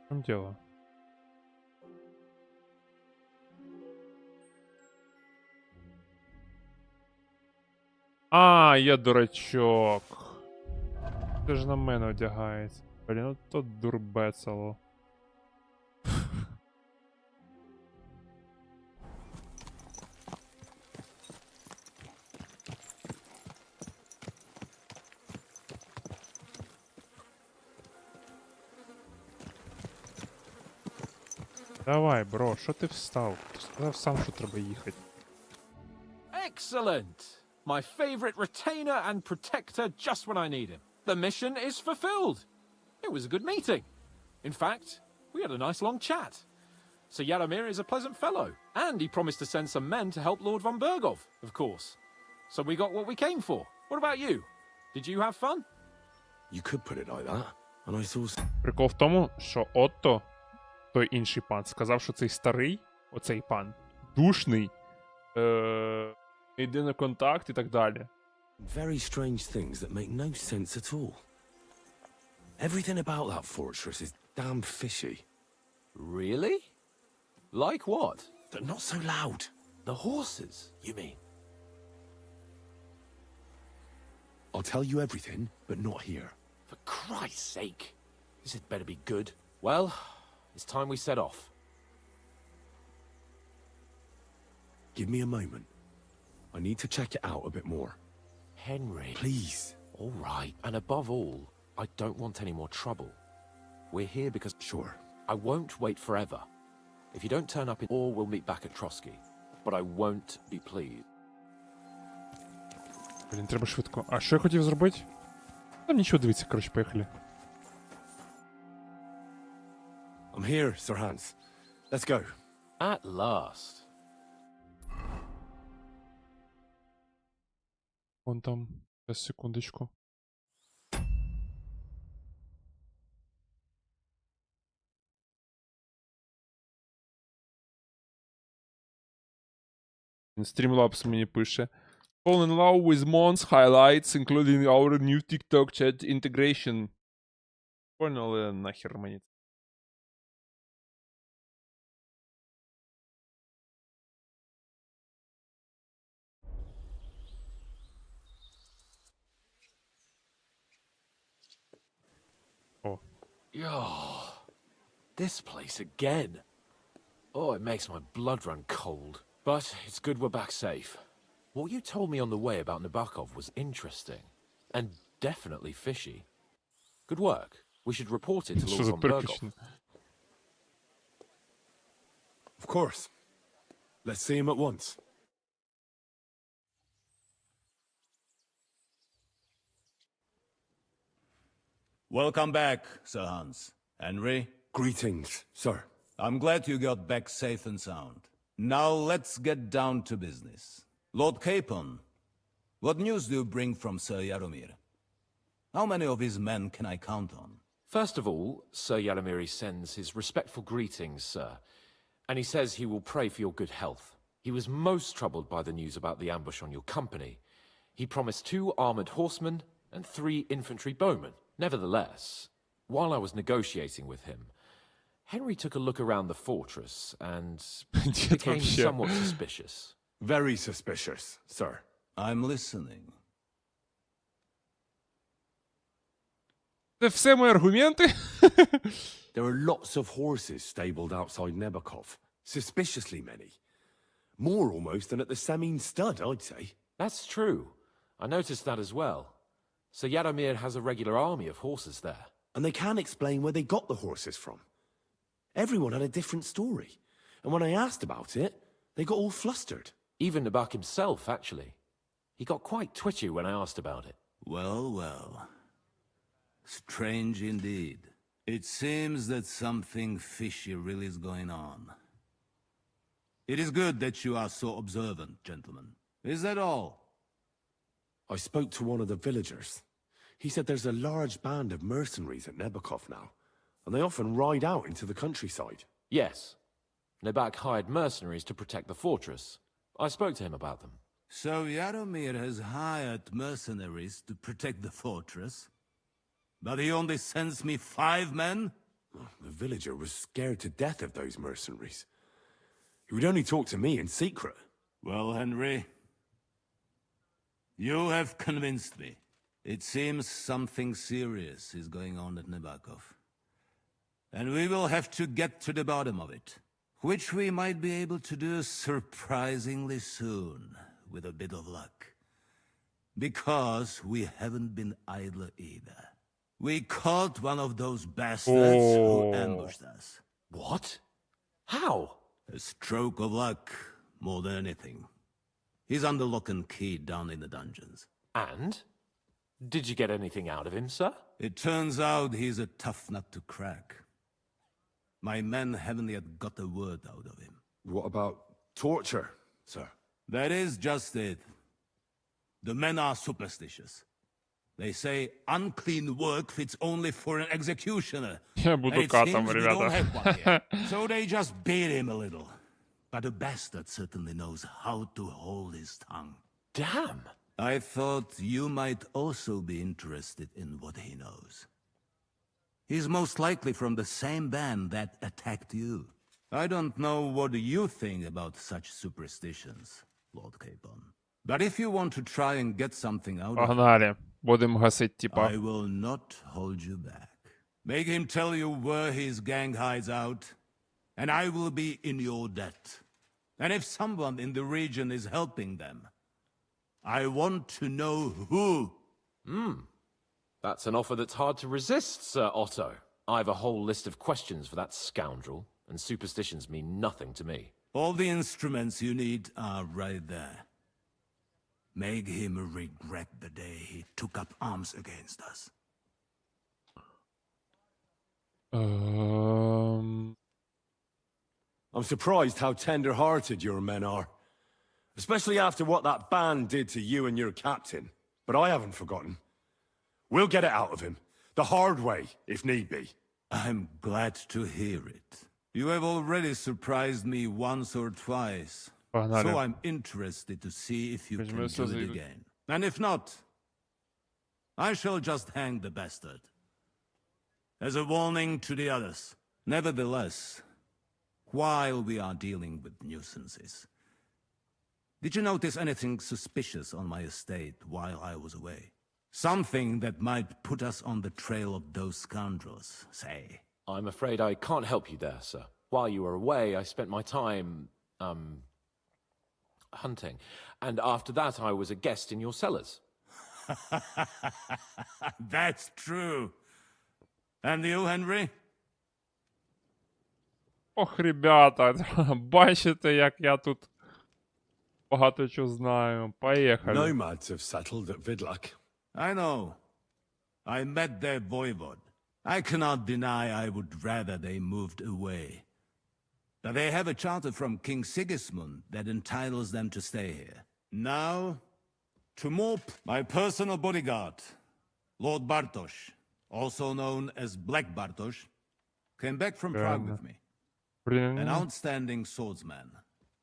В чому діло? А, я дурачок. Це ж на мене одягається. Блін, ну то дурбецало. Давай, бро, що ти встав? Ти сказав сам, що треба їхати. Excellent! My favorite retainer and protector just when I need him. The mission is fulfilled. It was a good meeting. In fact, we had a nice long chat. Sir Yaramir is a pleasant fellow, and he promised to send some men to help Lord von Bergov, of course. So we got what we came for. What about you? Did you have fun? You could put it like that. And I saw... Прикол в тому, що Отто, той інший пан, сказав, що цей старий, оцей пан, душний, йде на контакт і так далі. Very strange things that make no sense at all. Everything about that fortress is damn fishy. Really? Like what? But not so loud. The horses, you mean? I'll tell you everything, but not here. For Christ's sake. This had better be good. Well, it's time we set off. Give me a moment. I need to check it out a bit more. Henry. Please. All right. And above all, I don't want any more trouble. We're here because... Sure. I won't wait forever. If you don't turn up in... Or we'll meet back at Trotsky. But I won't be pleased. Блін, треба швидко. А що я хотів зробити? Там нічого, дивіться, коротше, поїхали. I'm here, Sir Hans. Let's go. At last. Вон там. Зараз, секундочку. Streamlabs мені пише. Fall in love with Mon's highlights, including our new TikTok chat integration. Прикольно, але нахер мені. О. Oh, this place again. Oh, it makes my blood run cold. But it's good we're back safe. What you told me on the way about Nabokov was interesting. And definitely fishy. Good work. We should report it to Що Lord за von Berghoff. переключення? Of course. Let's see him at once. Welcome back, Sir Hans. Henry? Greetings, sir. I'm glad you got back safe and sound. Now let's get down to business. Lord Capon, what news do you bring from Sir Jaromir? How many of his men can I count on? First of all, Sir Jaromir sends his respectful greetings, sir. And he says he will pray for your good health. He was most troubled by the news about the ambush on your company. He promised 2 armored horsemen and 3 infantry bowmen. Nevertheless, while I was negotiating with him, Henry took a look around the fortress and became somewhat suspicious. Very suspicious, sir. I'm listening. Це все мої аргументи? There are lots of horses stabled outside Nebakov. Suspiciously many. More almost than at the Samin stud, I'd say. That's true. I noticed that as well. So Jaromir has a regular army of horses there. And they can't explain where they got the horses from. Everyone had a different story. And when I asked about it, they got all flustered. Even Nabak himself, actually. He got quite twitchy when I asked about it. Well, well. Strange indeed. It seems that something fishy really is going on. It is good that you are so observant, gentlemen. Is that all? I spoke to one of the villagers. He said there's a large band of mercenaries at Nebakov now, and they often ride out into the countryside. Yes. Nabak hired mercenaries to protect the fortress. I spoke to him about them. So Jaromir has hired mercenaries to protect the fortress? But he only sends me 5 men? The villager was scared to death of those mercenaries. He would only talk to me in secret. Well, Henry, you have convinced me. It seems something serious is going on at Nabokov. And we will have to get to the bottom of it, which we might be able to do surprisingly soon, with a bit of luck. Because we haven't been idle either. We caught one of those bastards who ambushed us. What? How? A stroke of luck, more than anything. He's under lock and key down in the dungeons. And? Did you get anything out of him, sir? It turns out he's a tough nut to crack. My men haven't yet got a word out of him. What about torture, sir? That is just it. The men are superstitious. They say unclean work fits only for an executioner. Я буду катом, ребята. So they just beat him a little. But the bastard certainly knows how to hold his tongue. Damn. I thought you might also be interested in what he knows. He's most likely from the same band that attacked you. I don't know what you think about such superstitions, Lord Capon. But if you want to try and get something out of Погнали. Будемо гасить, типа. I will not hold you back. Make him tell you where his gang hides out, and I will be in your debt. And if someone in the region is helping them, I want to know who. That's an offer that's hard to resist, Sir Otto. I've a whole list of questions for that scoundrel, and superstitions mean nothing to me. All the instruments you need are right there. Make him regret the day he took up arms against us. I'm surprised how tender-hearted your men are. Especially after what that band did to you and your captain. But I haven't forgotten. We'll get it out of him. The hard way, if need be. I'm glad to hear it. You have already surprised me once or twice. So I'm interested to see if you can do it again. And if not, I shall just hang the bastard. As a warning to the others. Nevertheless, while we are dealing with nuisances, did you notice anything suspicious on my estate while I was away? Something that might put us on the trail of those scoundrels, say. I'm afraid I can't help you there, sir. While you were away, I spent my time, hunting. And after that, I was a guest in your cellars. That's true. And you, Henry? Ох, ребята, бачите, як я тут багато чого знаю. Поїхали. Nomads have settled at Vidlak. I know. I met their voivod. I cannot deny I would rather they moved away. But they have a charter from King Sigismund that entitles them to stay here. Now, to Morp, my personal bodyguard, Lord Bartosz, also known as Black Bartosz, came back from Prague with me. An outstanding swordsman,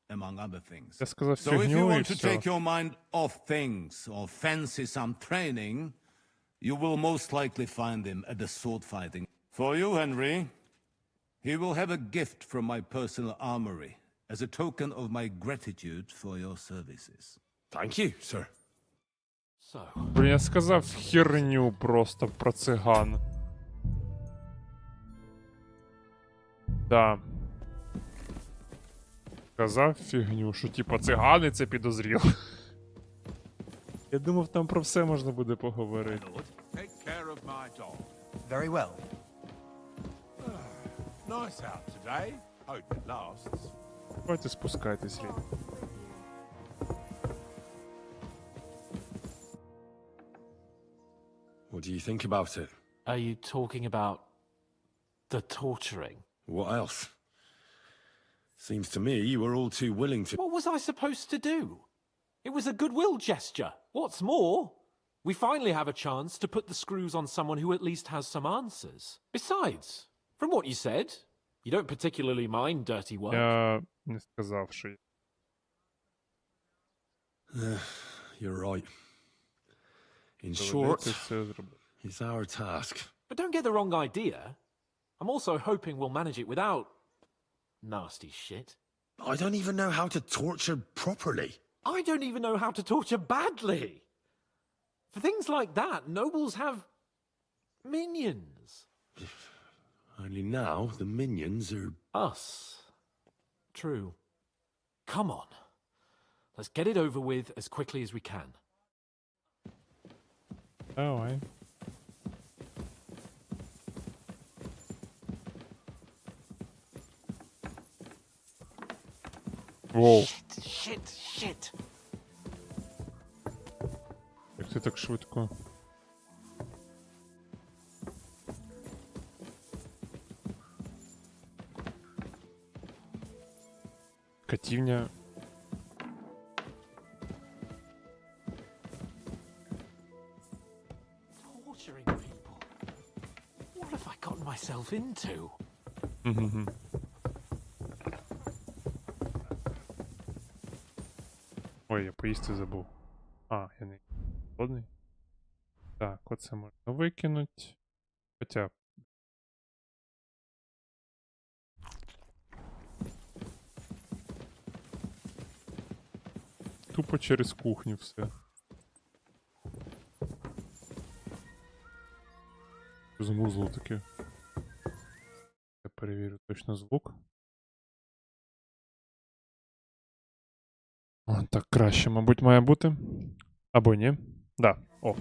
among other things. So if you want to take your mind off things or fancy some training, you will most likely find him at the sword fighting. For you, Henry, he will have a gift from my personal armory as a token of my gratitude for your services. Thank you, sir. So, Блін, я сказав херню просто про циган. Да. Сказав фігню, що типа цигани це підозріло. Я думав, там про все можна буде поговорити. Very well. Nice out today. Hope it lasts. Давайте спускайтесь, ребята. What do you think about it? are you talking about the torturing? What else? Seems to me you were all too willing to... What was I supposed to do? It was a goodwill gesture. What's more, we finally have a chance to put the screws on someone who at least has some answers. Besides, from what you said, you don't particularly mind dirty work. Я не сказав, що... You're right. In short, it's our task. But don't get the wrong idea. I'm also hoping we'll manage it without nasty shit. I don't even know how to torture properly. I don't even know how to torture badly. For things like that, nobles have minions. Only now the minions are... Us. True. Come on. Let's get it over with as quickly as we can. Давай. Воу. Shit. Як ти так швидко? Катівня. Torturing people. What have I gotten myself into? Ой, я поїсти забув. А, я не голодний. Так, оце можна викинути. Хоча. Тупо через кухню все. безмузло таке. Я перевірю точно звук. О, так краще, мабуть, має бути. Або ні. Да. О.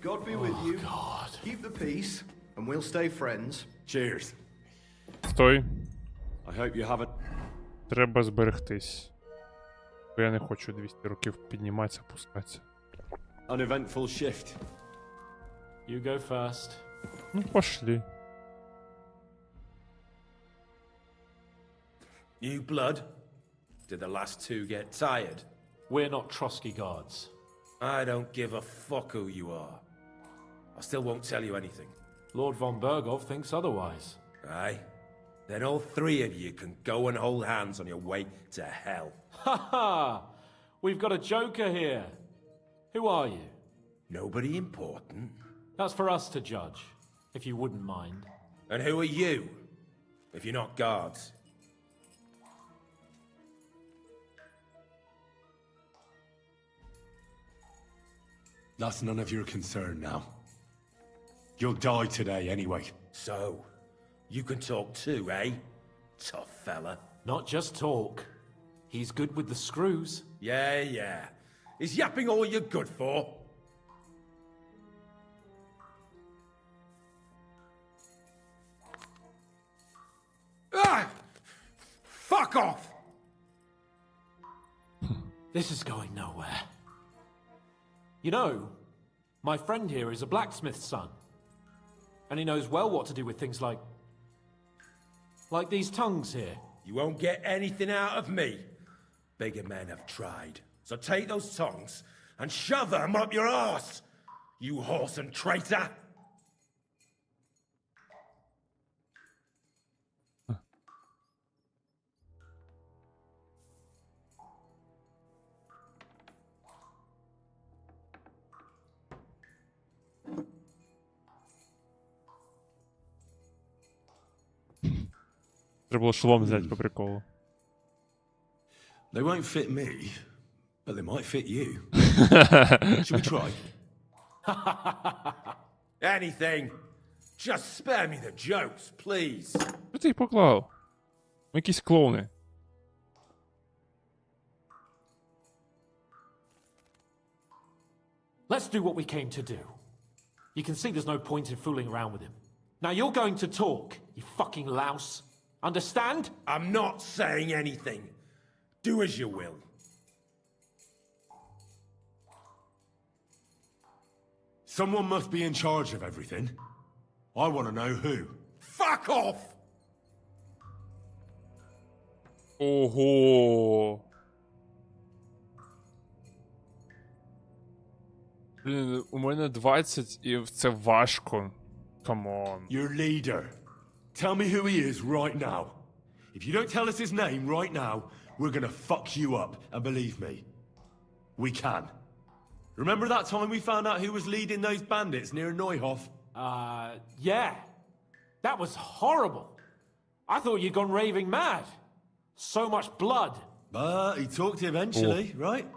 God be with you. Keep the peace, and we'll stay friends. Cheers. Стой. I hope you haven't... Треба зберегтись. Бо я не хочу 200 років підніматися, опускатися. Uneventful shift. You go first. Ну, пошли. New blood? Did the last two get tired? We're not Trotsky guards. I don't give a fuck who you are. I still won't tell you anything. Lord von Bergov thinks otherwise. Aye? Then all three of you can go and hold hands on your way to hell. Ha ha! We've got a joker here. Who are you? Nobody important. That's for us to judge, if you wouldn't mind. And who are you, if you're not guards? That's none of your concern now. You'll die today anyway. So, you can talk too, eh? Tough fella. Not just talk. He's good with the screws. Yeah. Is yapping all you're good for? Ah! Fuck off! This is going nowhere. You know, my friend here is a blacksmith's son. And he knows well what to do with things like these tongues here. You won't get anything out of me. Bigger men have tried. So take those tongues and shove them up your arse, you whoreson traitor! Треба було шолом взяти по приколу. They won't fit me, but they might fit you. Should we try? Anything. Just spare me the jokes, please. Що ти їх поклав? Ми якісь клоуни. Let's do what we came to do. You can see there's no point in fooling around with him. Now you're going to talk, you fucking louse. Understand? I'm not saying anything. Do as you will. Someone must be in charge of everything. I want to know who. Fuck off! Ого. Блін, у мене 20 і це важко. Come on. Your leader. Tell me who he is right now. If you don't tell us his name right now, we're gonna fuck you up, and believe me, we can. Remember that time we found out who was leading those bandits near Neuhof? Yeah. That was horrible. I thought you'd gone raving mad. So much blood. But he talked eventually, right?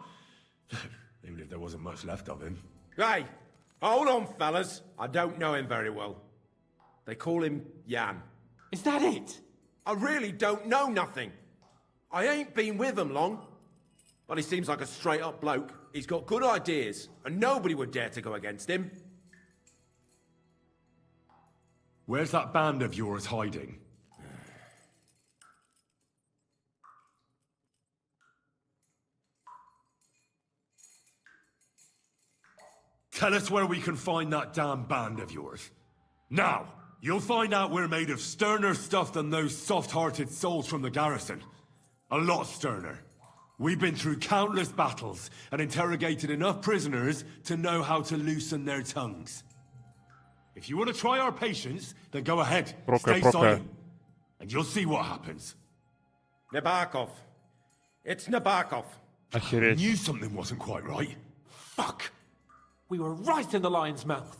Even if there wasn't much left of him. Hey, hold on, fellas. I don't know him very well. They call him Jan. Is that it? I really don't know nothing. I ain't been with him long. But he seems like a straight-up bloke. He's got good ideas, and nobody would dare to go against him. Where's that band of yours hiding? Tell us where we can find that damn band of yours. Now, you'll find out we're made of sterner stuff than those soft-hearted souls from the garrison. A lot sterner. We've been through countless battles and interrogated enough prisoners to know how to loosen their tongues. If you want to try our patience, then go ahead. Stay silent. And you'll see what happens. Nabokov. It's Nabokov. I knew something wasn't quite right. Fuck! We were right in the lion's mouth.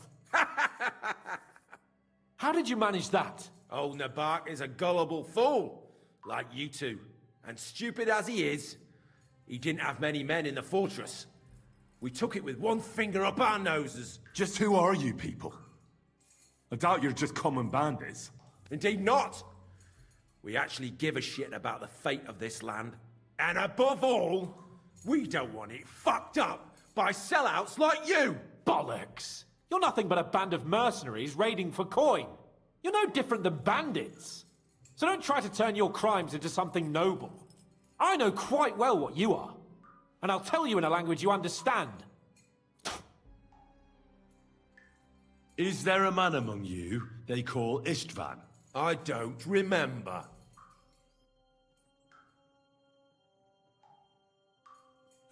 How did you manage that? Old Nabok is a gullible fool, like you two. And stupid as he is, he didn't have many men in the fortress. We took it with one finger up our noses. Just who are you people? I doubt you're just common bandits. Indeed not. We actually give a shit about the fate of this land. And above all, we don't want it fucked up by sellouts like you. Bollocks! You're nothing but a band of mercenaries raiding for coin. You're no different than bandits. So don't try to turn your crimes into something noble. I know quite well what you are. And I'll tell you in a language you understand. Is there a man among you they call Istvan? I don't remember.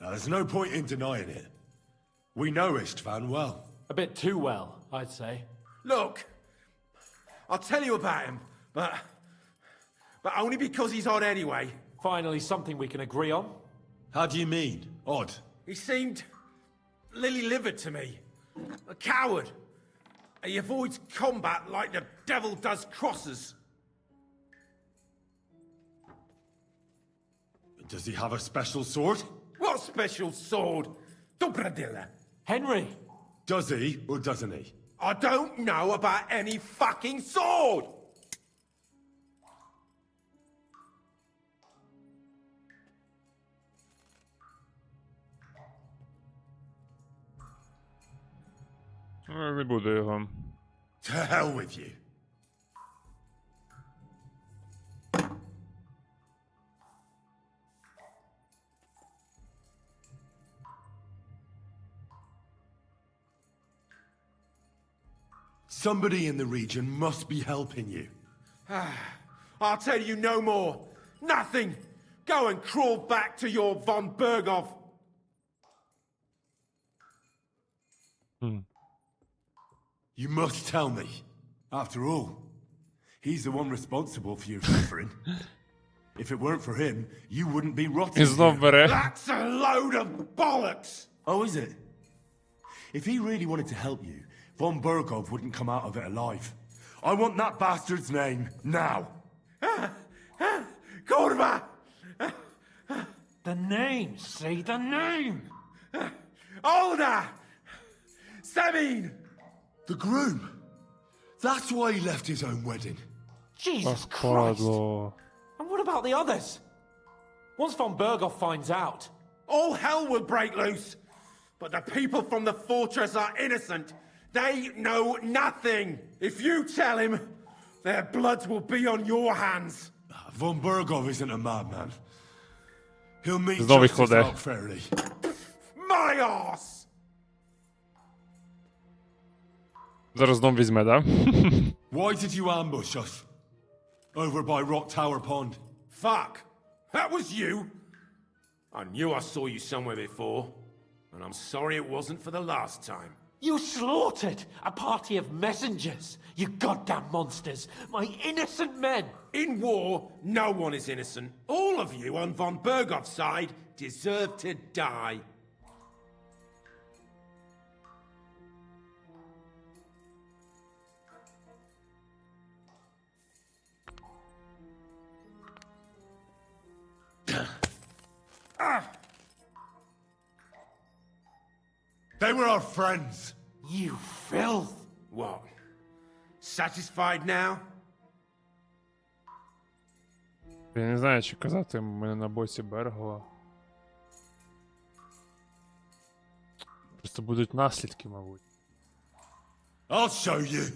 Now, there's no point in denying it. We know Istvan well. A bit too well, I'd say. Look, I'll tell you about him, but only because he's odd anyway. Finally, something we can agree on. How do you mean, odd? He seemed lily-livered to me. A coward. He avoids combat like the devil does crosses. Does he have a special sword? What special sword? Dobradilla. Henry! Does he, or doesn't he? I don't know about any fucking sword! Не буду його. To hell with you. Somebody in the region must be helping you. I'll tell you no more. Nothing. Go and crawl back to your von Berghoff. You must tell me. After all, he's the one responsible for your suffering. If it weren't for him, you wouldn't be rotting. І знов бере. That's a load of bollocks! Oh, is it? If he really wanted to help you, von Berghoff wouldn't come out of it alive. I want that bastard's name, now! Kurva! The name, see the name! Older! Sabine! The groom! That's why he left his own wedding. Jesus Christ! And what about the others? Once von Berghoff finds out... All hell will break loose! But the people from the fortress are innocent. They know nothing. If you tell him, their bloods will be on your hands. Von Berghoff isn't a madman. He'll meet Znowu ich justice chodzę. out fairly. My arse! Зараз знов візьме, да? Why did you ambush us? Over by Rock Tower Pond. Fuck! That was you? I knew I saw you somewhere before. And I'm sorry it wasn't for the last time. You slaughtered a party of messengers, you goddamn monsters, my innocent men! In war, no one is innocent. All of you on von Berghoff's side deserve to die. They were our friends. You filth! What? Satisfied now? Я не знаю, чи казати, ми на боці Бергова. Просто будуть наслідки, мабуть. I'll show you.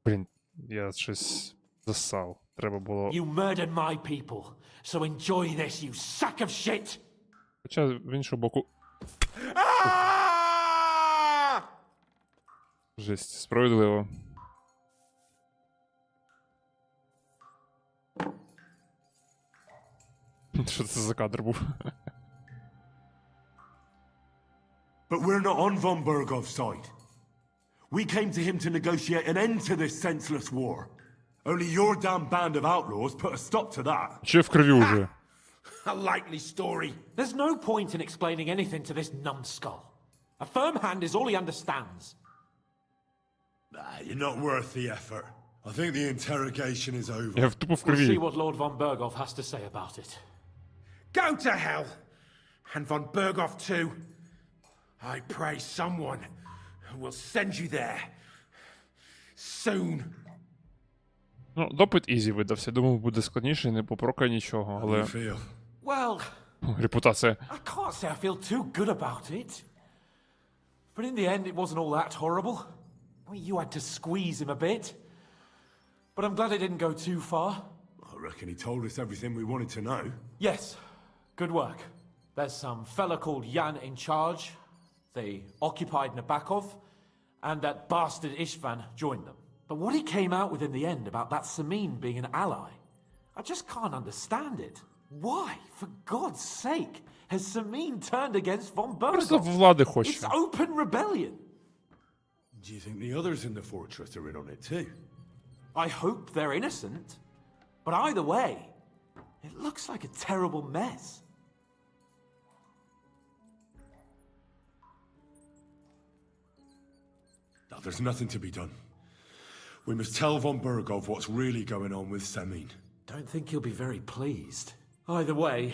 Блін, я щось засав. Треба було... You murdered my people, so enjoy this, you sack of shit! Хоча, в іншого боку... Жесть, справедливо. Що це за кадр був? But we're not on von Berghoff's side. We came to him to negotiate an end to this senseless war. Only your damn band of outlaws put a stop to that. Ще в крові уже. A likely story. There's no point in explaining anything to this numbskull. A firm hand is all he understands. You're not worth the effort. I think the interrogation is over. Я тупо в We'll see крові. what Lord von Berghoff has to say about it. Go to hell! And von Berghoff too. I pray someone will send you there. Soon. Ну, допит ізі видався. Думав, буде складніше, не попрокає нічого, але... Well, Репутація. I can't say I feel too good about it. But in the end, it wasn't all that horrible. Well, you had to squeeze him a bit. But I'm glad it didn't go too far. I reckon he told us everything we wanted to know. Yes, good work. There's some fella called Jan in charge. They occupied Nabokov, and that bastard Istvan joined them. But what he came out with in the end about that Samin being an ally, I just can't understand it. Why, for God's sake, has Samin turned against von Просто Berghoff? влади хоче. It's open rebellion. Do you think the others in the fortress are in on it too? I hope they're innocent. But either way, it looks like a terrible mess. Now, there's nothing to be done. We must tell von Berghoff what's really going on with Samin. Don't think he'll be very pleased. Either way,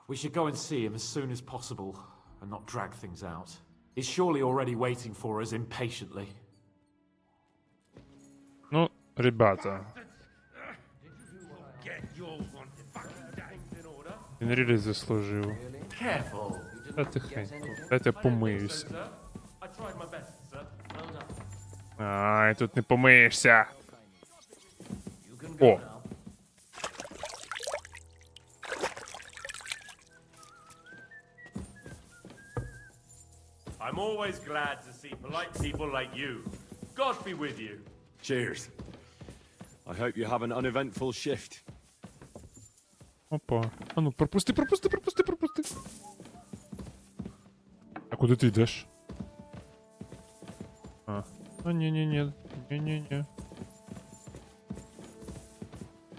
we should go and see him as soon as possible and not drag things out. He's surely already waiting for us impatiently. Ну, ребята. Він рілі заслужив. Та тихенько. Дайте помиюся. Ай, тут не помиєшся. О. I'm always glad to see polite people like you. God be with you. Cheers. I hope you have an uneventful shift. Опа. А ну, пропусти. А куди ти йдеш? А. А, ні.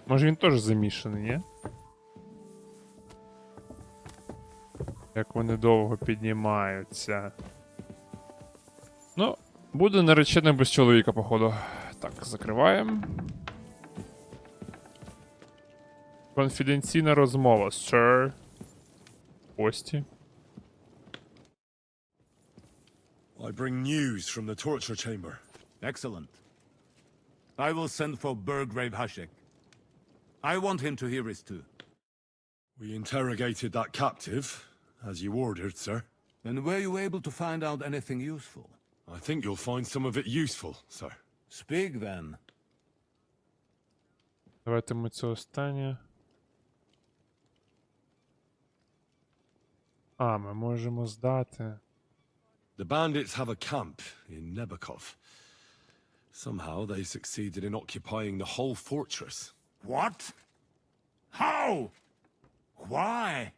Може він теж замішаний, ні? Як вони довго піднімаються. Ну, буде наречений без чоловіка, походу. Так, закриваємо. Конфіденційна розмова, sir. Кості. I bring news from the torture chamber. Excellent. I will send for Burgrave Hashek. I want him to hear it too. We interrogated that captive, as you ordered, sir. And were you able to find out anything useful? I think you'll find some of it useful, sir. Speak then. Давайте ми це останнє. А, ми можемо здати. The bandits have a camp in Nebokov. Somehow they succeeded in occupying the whole fortress. What? How? Why?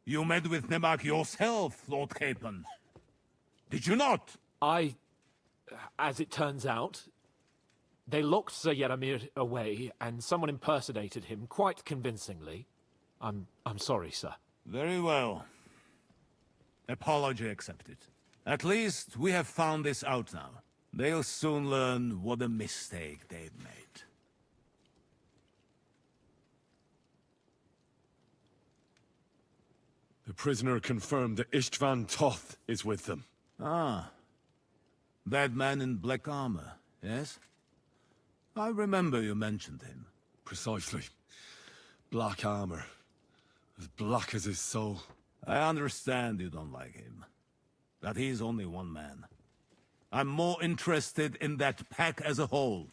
You met with Nemak yourself, Lord Capon. Did you not? As it turns out, they locked Sir Yaramir away and someone impersonated him quite convincingly. I'm sorry, sir. Very well. Apology accepted. At least we have found this out now. They'll soon learn what a mistake they've made. The prisoner confirmed that Istvan Toth is with them. Ah. That man in black armor, yes? I remember you mentioned him. Precisely. Black armor. As black as his soul. I understand you don't like him. But he's only one man. I'm more interested in that pack as a whole.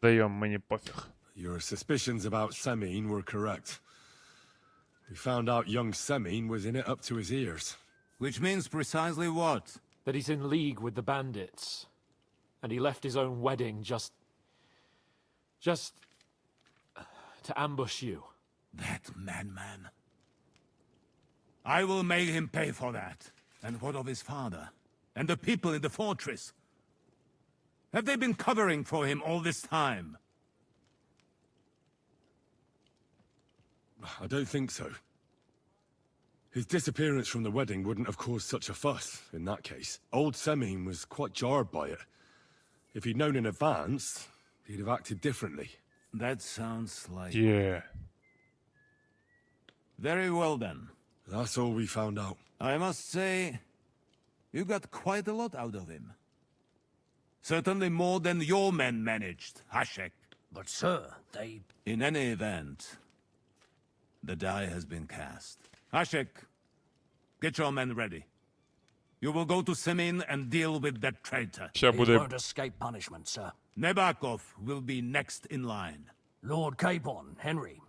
Даєм, мені пофіг. Your suspicions about Semin were correct. We found out young Semin was in it up to his ears. Which means precisely what? That he's in league with the bandits. And he left his own wedding just to ambush you. That madman. I will make him pay for that. And what of his father? And the people in the fortress? Have they been covering for him all this time? I don't think so. His disappearance from the wedding wouldn't have caused such a fuss, in that case. Old Semin was quite jarred by it. If he'd known in advance, he'd have acted differently. That sounds like... Yeah. Very well then. That's all we found out. I must say, you got quite a lot out of him. Certainly more than your men managed, Hashek. But sir, they... In any event, the die has been cast. Hashek, get your men ready. You will go to Semin and deal with that traitor. He won't escape punishment, sir. Nebakov will be next in line. Lord Capon, Henry.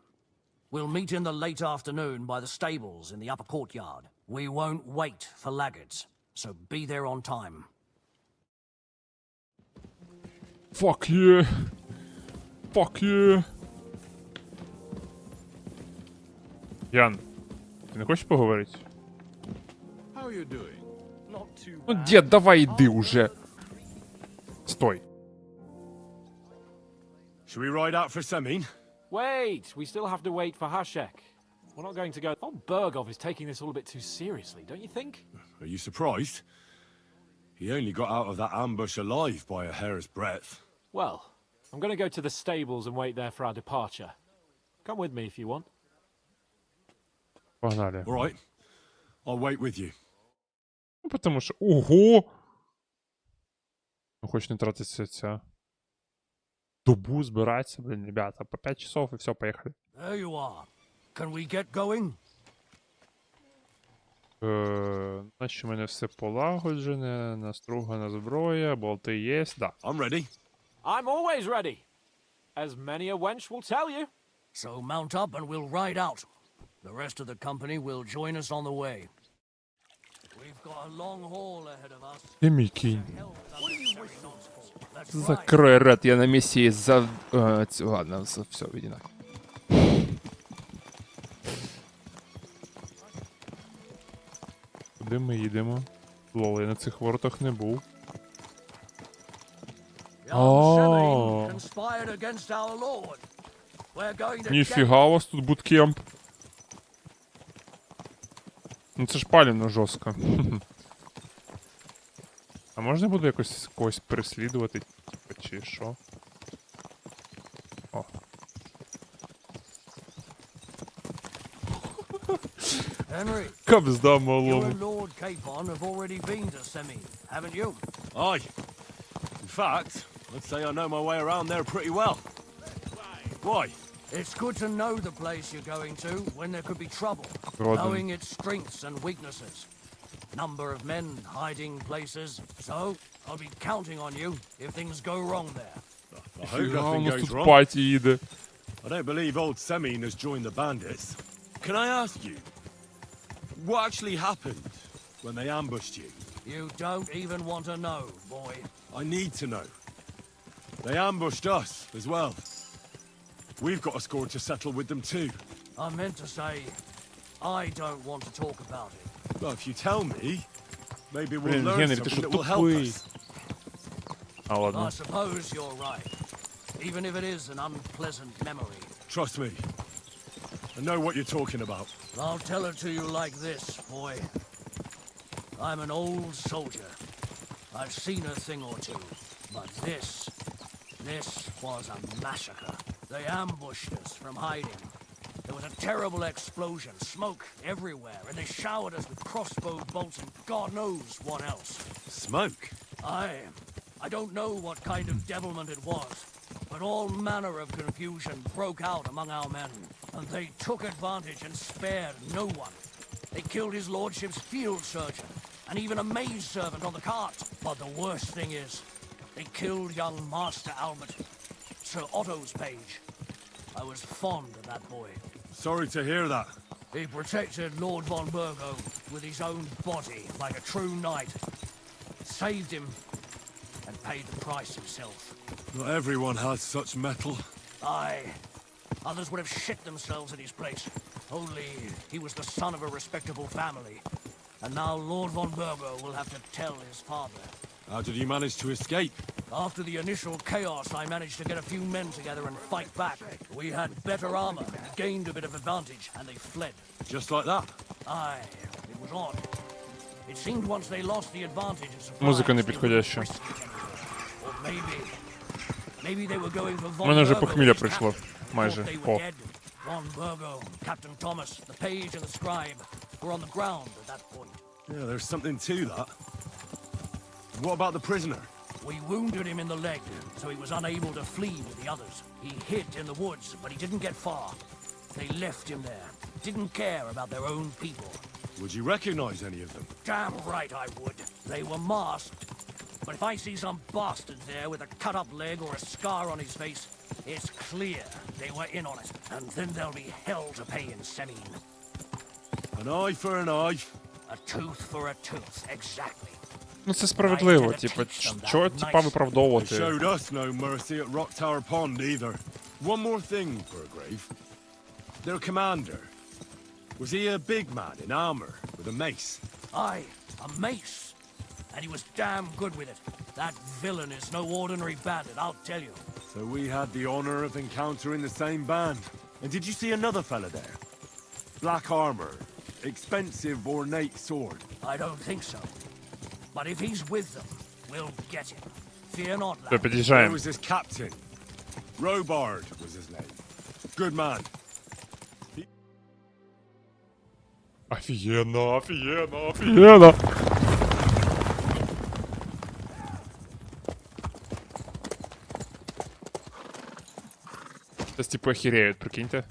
We'll meet in the late afternoon by the stables in the upper courtyard. We won't wait for laggards, so be there on time. Fuck you. Fuck you. Ян, ти не хочеш поговорити? How are you doing? Not too Ну, дід, давай йди уже. Стой. Should we ride out for Semin? Wait, we still have to wait for Hashek. We're not going to go... Von Bergov is taking this all a bit too seriously, don't you think? Are you surprised? He only got out of that ambush alive by a hair's breadth. Well, I'm going to go to the stables and wait there for our departure. Come with me if you want. Погнали. All right. I'll wait with you. Ну, потому що... Ого! Ну, хоч не тратиться ця... Добу збиратися, блін, ребята. По 5 часов і все, поїхали. There you are. Can we get going? Значить, у мене все полагоджене, настругана зброя, болти є, да. I'm ready. I'm always ready. As many a wench will tell you. So mount up and we'll ride out. The rest of the company will join us on the way. We've got a long haul ahead of us. Ти мій кінь. What are you wishing for? Let's ride. Закрой рот, я на місії за... Ладно, все, іди нахуй. Куди ми їдемо? Лол, я на цих воротах не був. Young Semin conspired against our lord. We're going to Ніфіга у вас тут буткемп. Ну це ж палівно жорстко. А можна буде якось когось переслідувати, типа, чи що? О. Henry, Кабзда you малому. and Lord Capon have already been to Semin, haven't you? Aye. In fact, I'd say I know my way around there pretty well. Why? It's good to know the place you're going to when there could be trouble, Rodden. knowing its strengths and weaknesses. Number of men hiding places, so I'll be counting on you if things go wrong there. I hope Ніфіга, у nothing нас goes тут wrong. паті їде. I don't believe old Semin has joined the bandits. Can I ask you, what actually happened when they ambushed you? You don't even want to know, boy. I need to know. They ambushed us as well. We've got a score to settle with them too. I meant to say, I don't want to talk about it. Well, if you tell me, maybe we'll Блін, learn Генрі, ти something що that will help тупий? us. А, ладно. I suppose you're right, even if it is an unpleasant memory. Trust me. I know what you're talking about. I'll tell it to you like this, boy. I'm an old soldier. I've seen a thing or two, but this was a massacre. They ambushed us from hiding. There was a terrible explosion, smoke everywhere, and they showered us with crossbow bolts and God knows what else. Smoke? I don't know what kind of devilment it was, but all manner of confusion broke out among our men, and they took advantage and spared no one. They killed his lordship's field surgeon, and even a maid servant on the cart. But the worst thing is, they killed young Master Albert, Sir Otto's page. I was fond of that boy. Sorry to hear that. He protected Lord von Burgo with his own body like a true knight. Saved him and paid the price himself. Not everyone has such mettle. Aye. Others would have shit themselves in his place. Only he was the son of a respectable family. And now Lord von Burgo will have to tell his father. How did you manage to escape? After the initial chaos, I managed to get a few men together and fight back. We had better armor, gained a bit of advantage, and they fled. Just like that? Aye, it was odd. It seemed once they lost the advantage of surprise, Музика не they підходяща. wouldn't risk it anymore. Or maybe they were going for У von мене вже Burgo похмілля and his прийшло. captain. Майже. Thought they were О. dead. Von Burgo, Captain Thomas, the page and the scribe were on the ground at that point. Yeah, there's something to that. What about the prisoner? We wounded him in the leg, so he was unable to flee with the others. He hid in the woods, but he didn't get far. They left him there. Didn't care about their own people. Would you recognize any of them? Damn right I would. They were masked. But if I see some bastard there with a cut-up leg or a scar on his face, it's clear they were in on it. And then there'll be hell to pay in Semine. An eye for an eye. A tooth for a tooth, exactly. Ну це справедливо, типу, чого типа They виправдовувати? showed us no mercy at Rock Tower Pond either. One more thing, Burgrave. Their commander. Was he a big man in armor with a mace? Aye, a mace. And he was damn good with it. That villain is no ordinary bandit, I'll tell you. So we had the honor of encountering the same band. And did you see another fella there? Black armor, expensive ornate sword. I don't think so. But if he's with them, we'll get him. Fear not, Все, lad. There під'їжджаємо. was this captain. Robard was his name. Good man. Офігенно, офігенно, офігенно. Сейчас типа охереют, прикиньте.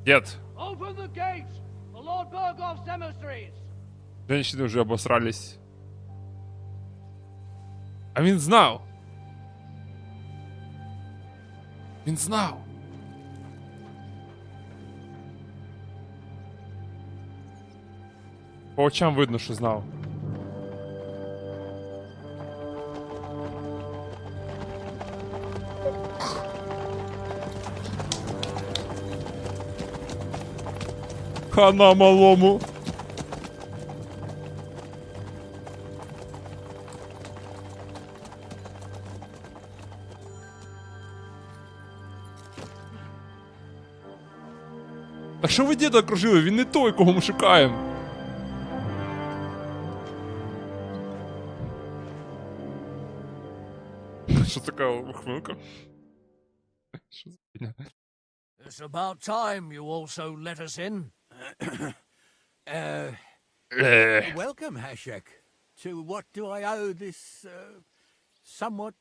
Дед, Open the gates for Lord Burgoff's emissaries. женщины уже обосрались. А він знав. Він знав. По очам видно, що знав. Хана малому. А що ви діда окружили? Він не той, кого ми шукаємо. Що така ухмилка? Що за фігня? It's about time you also let us in. Welcome, Hashek. To what do I owe this, somewhat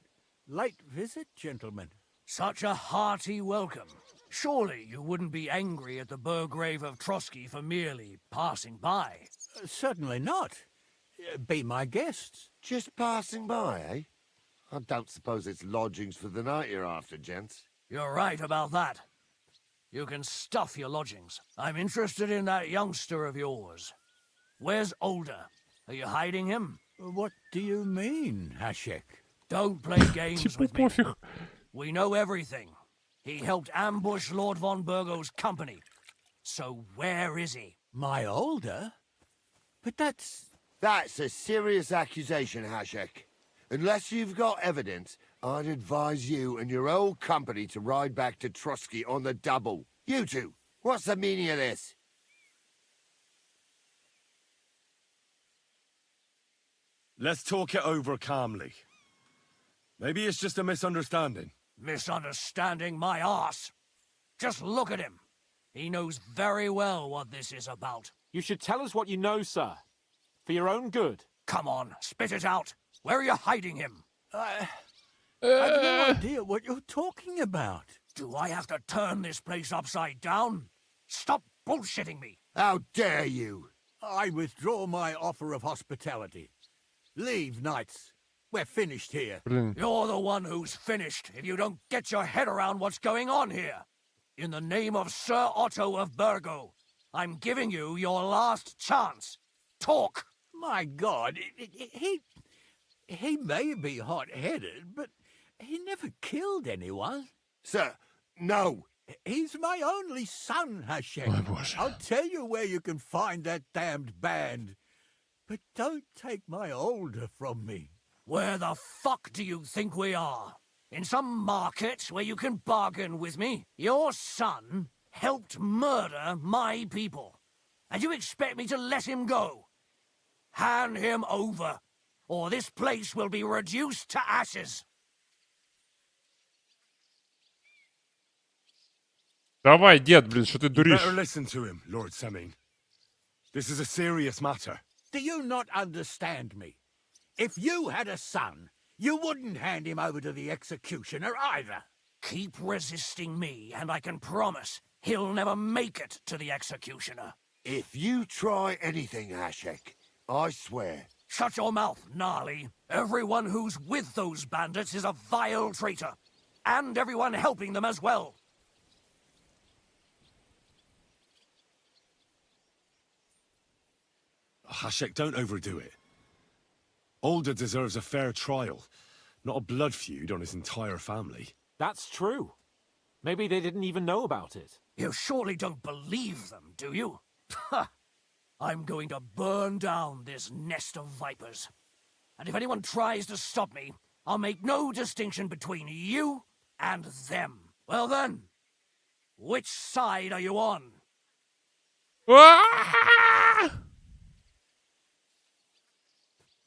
late visit, gentlemen? Such a hearty welcome. Surely you wouldn't be angry at the Burgrave of Trotsky for merely passing by. Certainly not. Be my guests. Just passing by, eh? I don't suppose it's lodgings for the night you're after, gents. You're right about that. You can stuff your lodgings. I'm interested in that youngster of yours. Where's Older? Are you hiding him? What do you mean, Hashek? Don't play games with me. We know everything. He helped ambush Lord von Burgo's company. So where is he? My Older? But that's... That's a serious accusation, Hashek. Unless you've got evidence, I'd advise you and your old company to ride back to Trotsky on the double. You two, what's the meaning of this? Let's talk it over calmly. Maybe it's just a misunderstanding. Misunderstanding my arse. Just look at him. He knows very well what this is about. You should tell us what you know, sir. For your own good. Come on, spit it out. Where are you hiding him? I've no idea what you're talking about. Do I have to turn this place upside down? Stop bullshitting me. How dare you? I withdraw my offer of hospitality. Leave, knights. We're finished here. You're the one who's finished if you don't get your head around what's going on here. In the name of Sir Otto of Burgo, I'm giving you your last chance. Talk. My God, he may be hot-headed, but he never killed anyone. Sir, no. He's my only son, Hashek. I'll tell you where you can find that damned band. But don't take my Older from me. Where the fuck do you think we are? In some market where you can bargain with me? Your son helped murder my people. And you expect me to let him go? Hand him over, or this place will be reduced to ashes. Давай, дід, блін, що ти You дуриш? better listen to him, Lord Semming. This is a serious matter. Do you not understand me? If you had a son, you wouldn't hand him over to the executioner either. Keep resisting me, and I can promise he'll never make it to the executioner. If you try anything, Hashek, I swear. Shut your mouth, Gnarly. Everyone who's with those bandits is a vile traitor. And everyone helping them as well. Hashek, don't overdo it. Alder deserves a fair trial, not a blood feud on his entire family. That's true. Maybe they didn't even know about it. You surely don't believe them, do you? Ha! I'm going to burn down this nest of vipers. And if anyone tries to stop me, I'll make no distinction between you and them. Well then, which side are you on?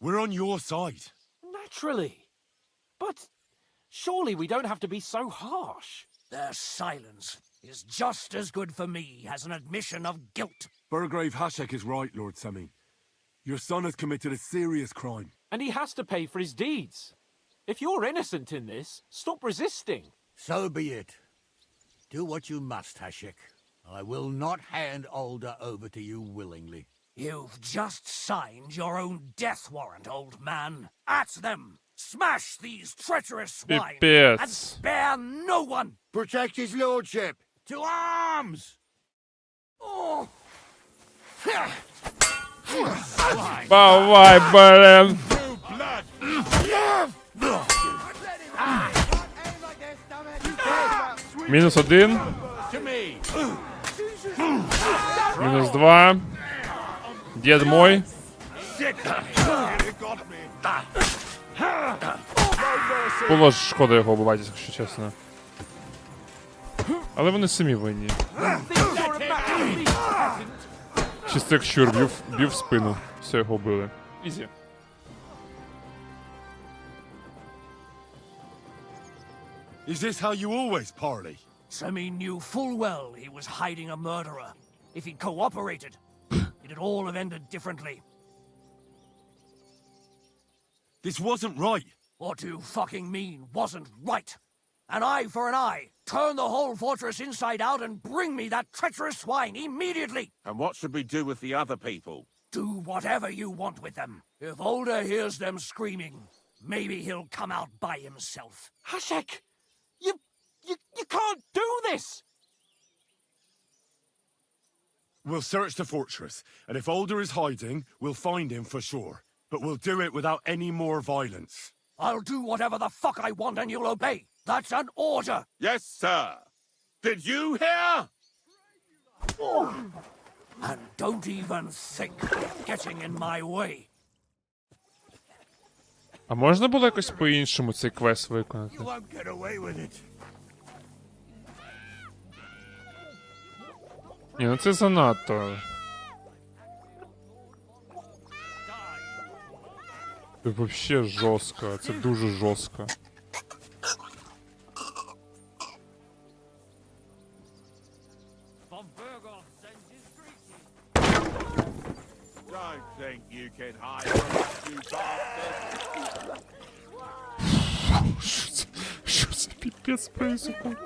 We're on your side. Naturally. But surely we don't have to be so harsh. Their silence is just as good for me as an admission of guilt. Burgrave Hashek is right, Lord Semming. Your son has committed a serious crime. And he has to pay for his deeds. If you're innocent in this, stop resisting. So be it. Do what you must, Hashek. I will not hand Alder over to you willingly. You've just signed your own death warrant, old man. At them! Smash these treacherous swine! And spare no one! Protect his lordship! To arms! Oh! Давай, блин! Мінус 1. Мінус 2. Дід мой. Було ж шкода його вбивати, якщо чесно. Але вони самі винні. Чисто як щур, б'ю в спину. Все, його вбили. Ізі. Is this how you always parley? Semi knew full well he was hiding a murderer. If he'd cooperated, it'd all have ended differently. This wasn't right. What do you fucking mean, wasn't right? An eye for an eye. Turn the whole fortress inside out and bring me that treacherous swine immediately. And what should we do with the other people? Do whatever you want with them. If Alder hears them screaming, maybe he'll come out by himself. Hashek! You can't do this! We'll search the fortress, and if Alder is hiding, we'll find him for sure. But we'll do it without any more violence. I'll do whatever the fuck I want and you'll obey. That's an order. Yes, sir. Did you hear? And don't even think of getting in my way. А можна було якось по-іншому цей квест виконати? You won't get away with it. Ні, ну це занадто. Це вообще жорстко, це дуже жорстко. Don't think you can hide from you bastards. Що це піпець происходит?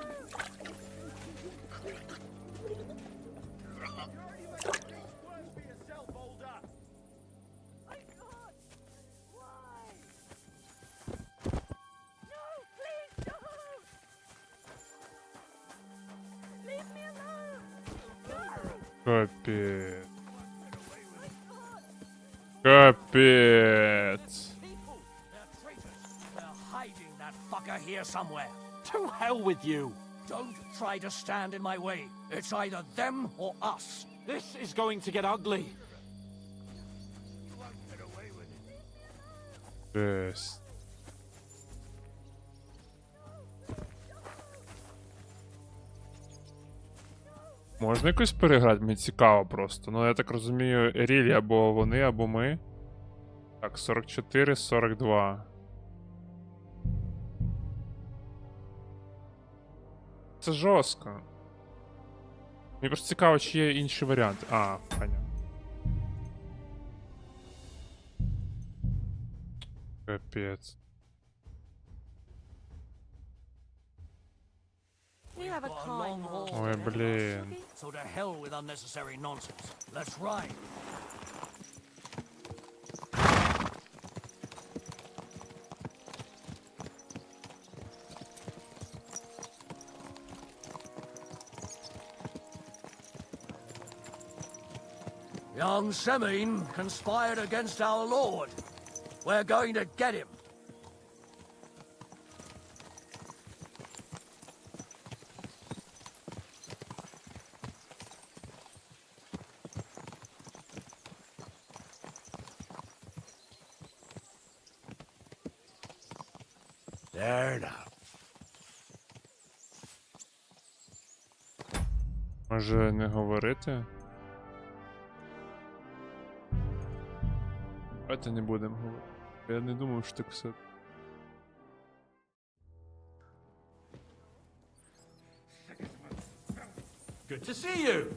Капец. Капец. They're hiding that fucker here somewhere. To hell with you. Don't try to stand in my way. It's either them or us. This is going to get ugly. Жесть. Можна якось переграти? Мені цікаво просто. Ну, я так розумію, Рілі або вони, або ми. Так, 44, 42. Це жорстко. Мені просто цікаво, чи є інші варіанти. А, понятно. Капець. We have a Got a long haul. Ой, блін. So to hell with unnecessary nonsense. Let's ride. Young Semine conspired against our lord. We're going to get him. There now. Може не говорити? Давайте не будемо говорити. Я не думав, що так все. Good to see you.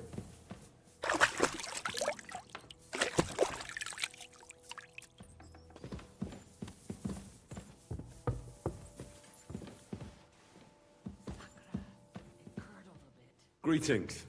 Greetings.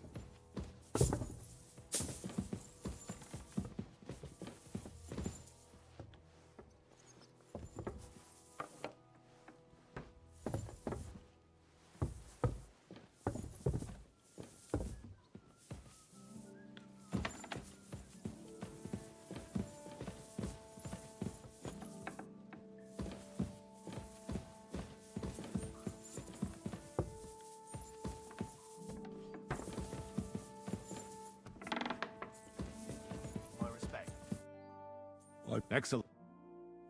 Excellent.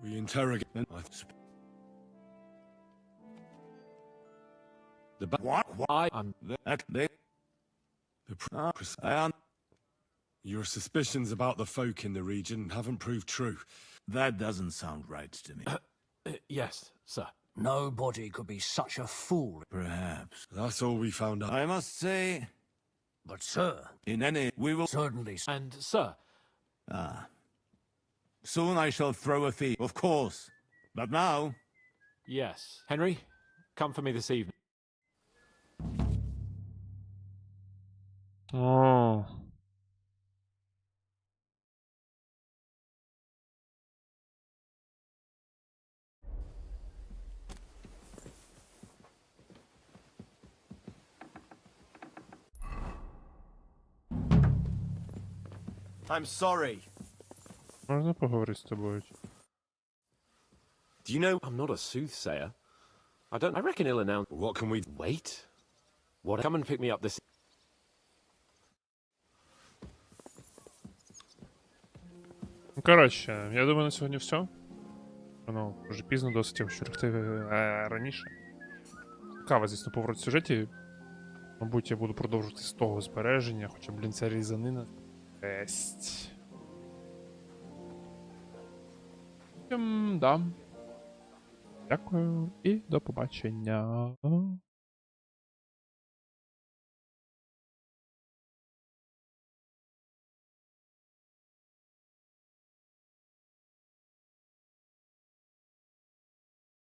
We interrogate them. Your suspicions about the folk in the region haven't proved true. That doesn't sound right to me. Yes, sir. Nobody could be such a fool. Perhaps. That's all we found out. I must say... But, sir... In any... We will... Certainly... And, sir... Ah. Soon I shall throw a fee, of course. But now... Yes. Henry, come for me this evening. О. I'm sorry. Можна поговорити з тобою? Do you know... I'm not a soothsayer. I reckon he'll announce... What can we... Wait. What? Come and pick me up this... Ну, коротше, я думаю, на сьогодні все. Воно вже пізно досить, я хочу лягти раніше. Цікаво, звісно, поворот в сюжеті. Мабуть, я буду продовжувати з того збереження, хоча, блін, ця різанина. Тесть. Да. Дякую і до побачення.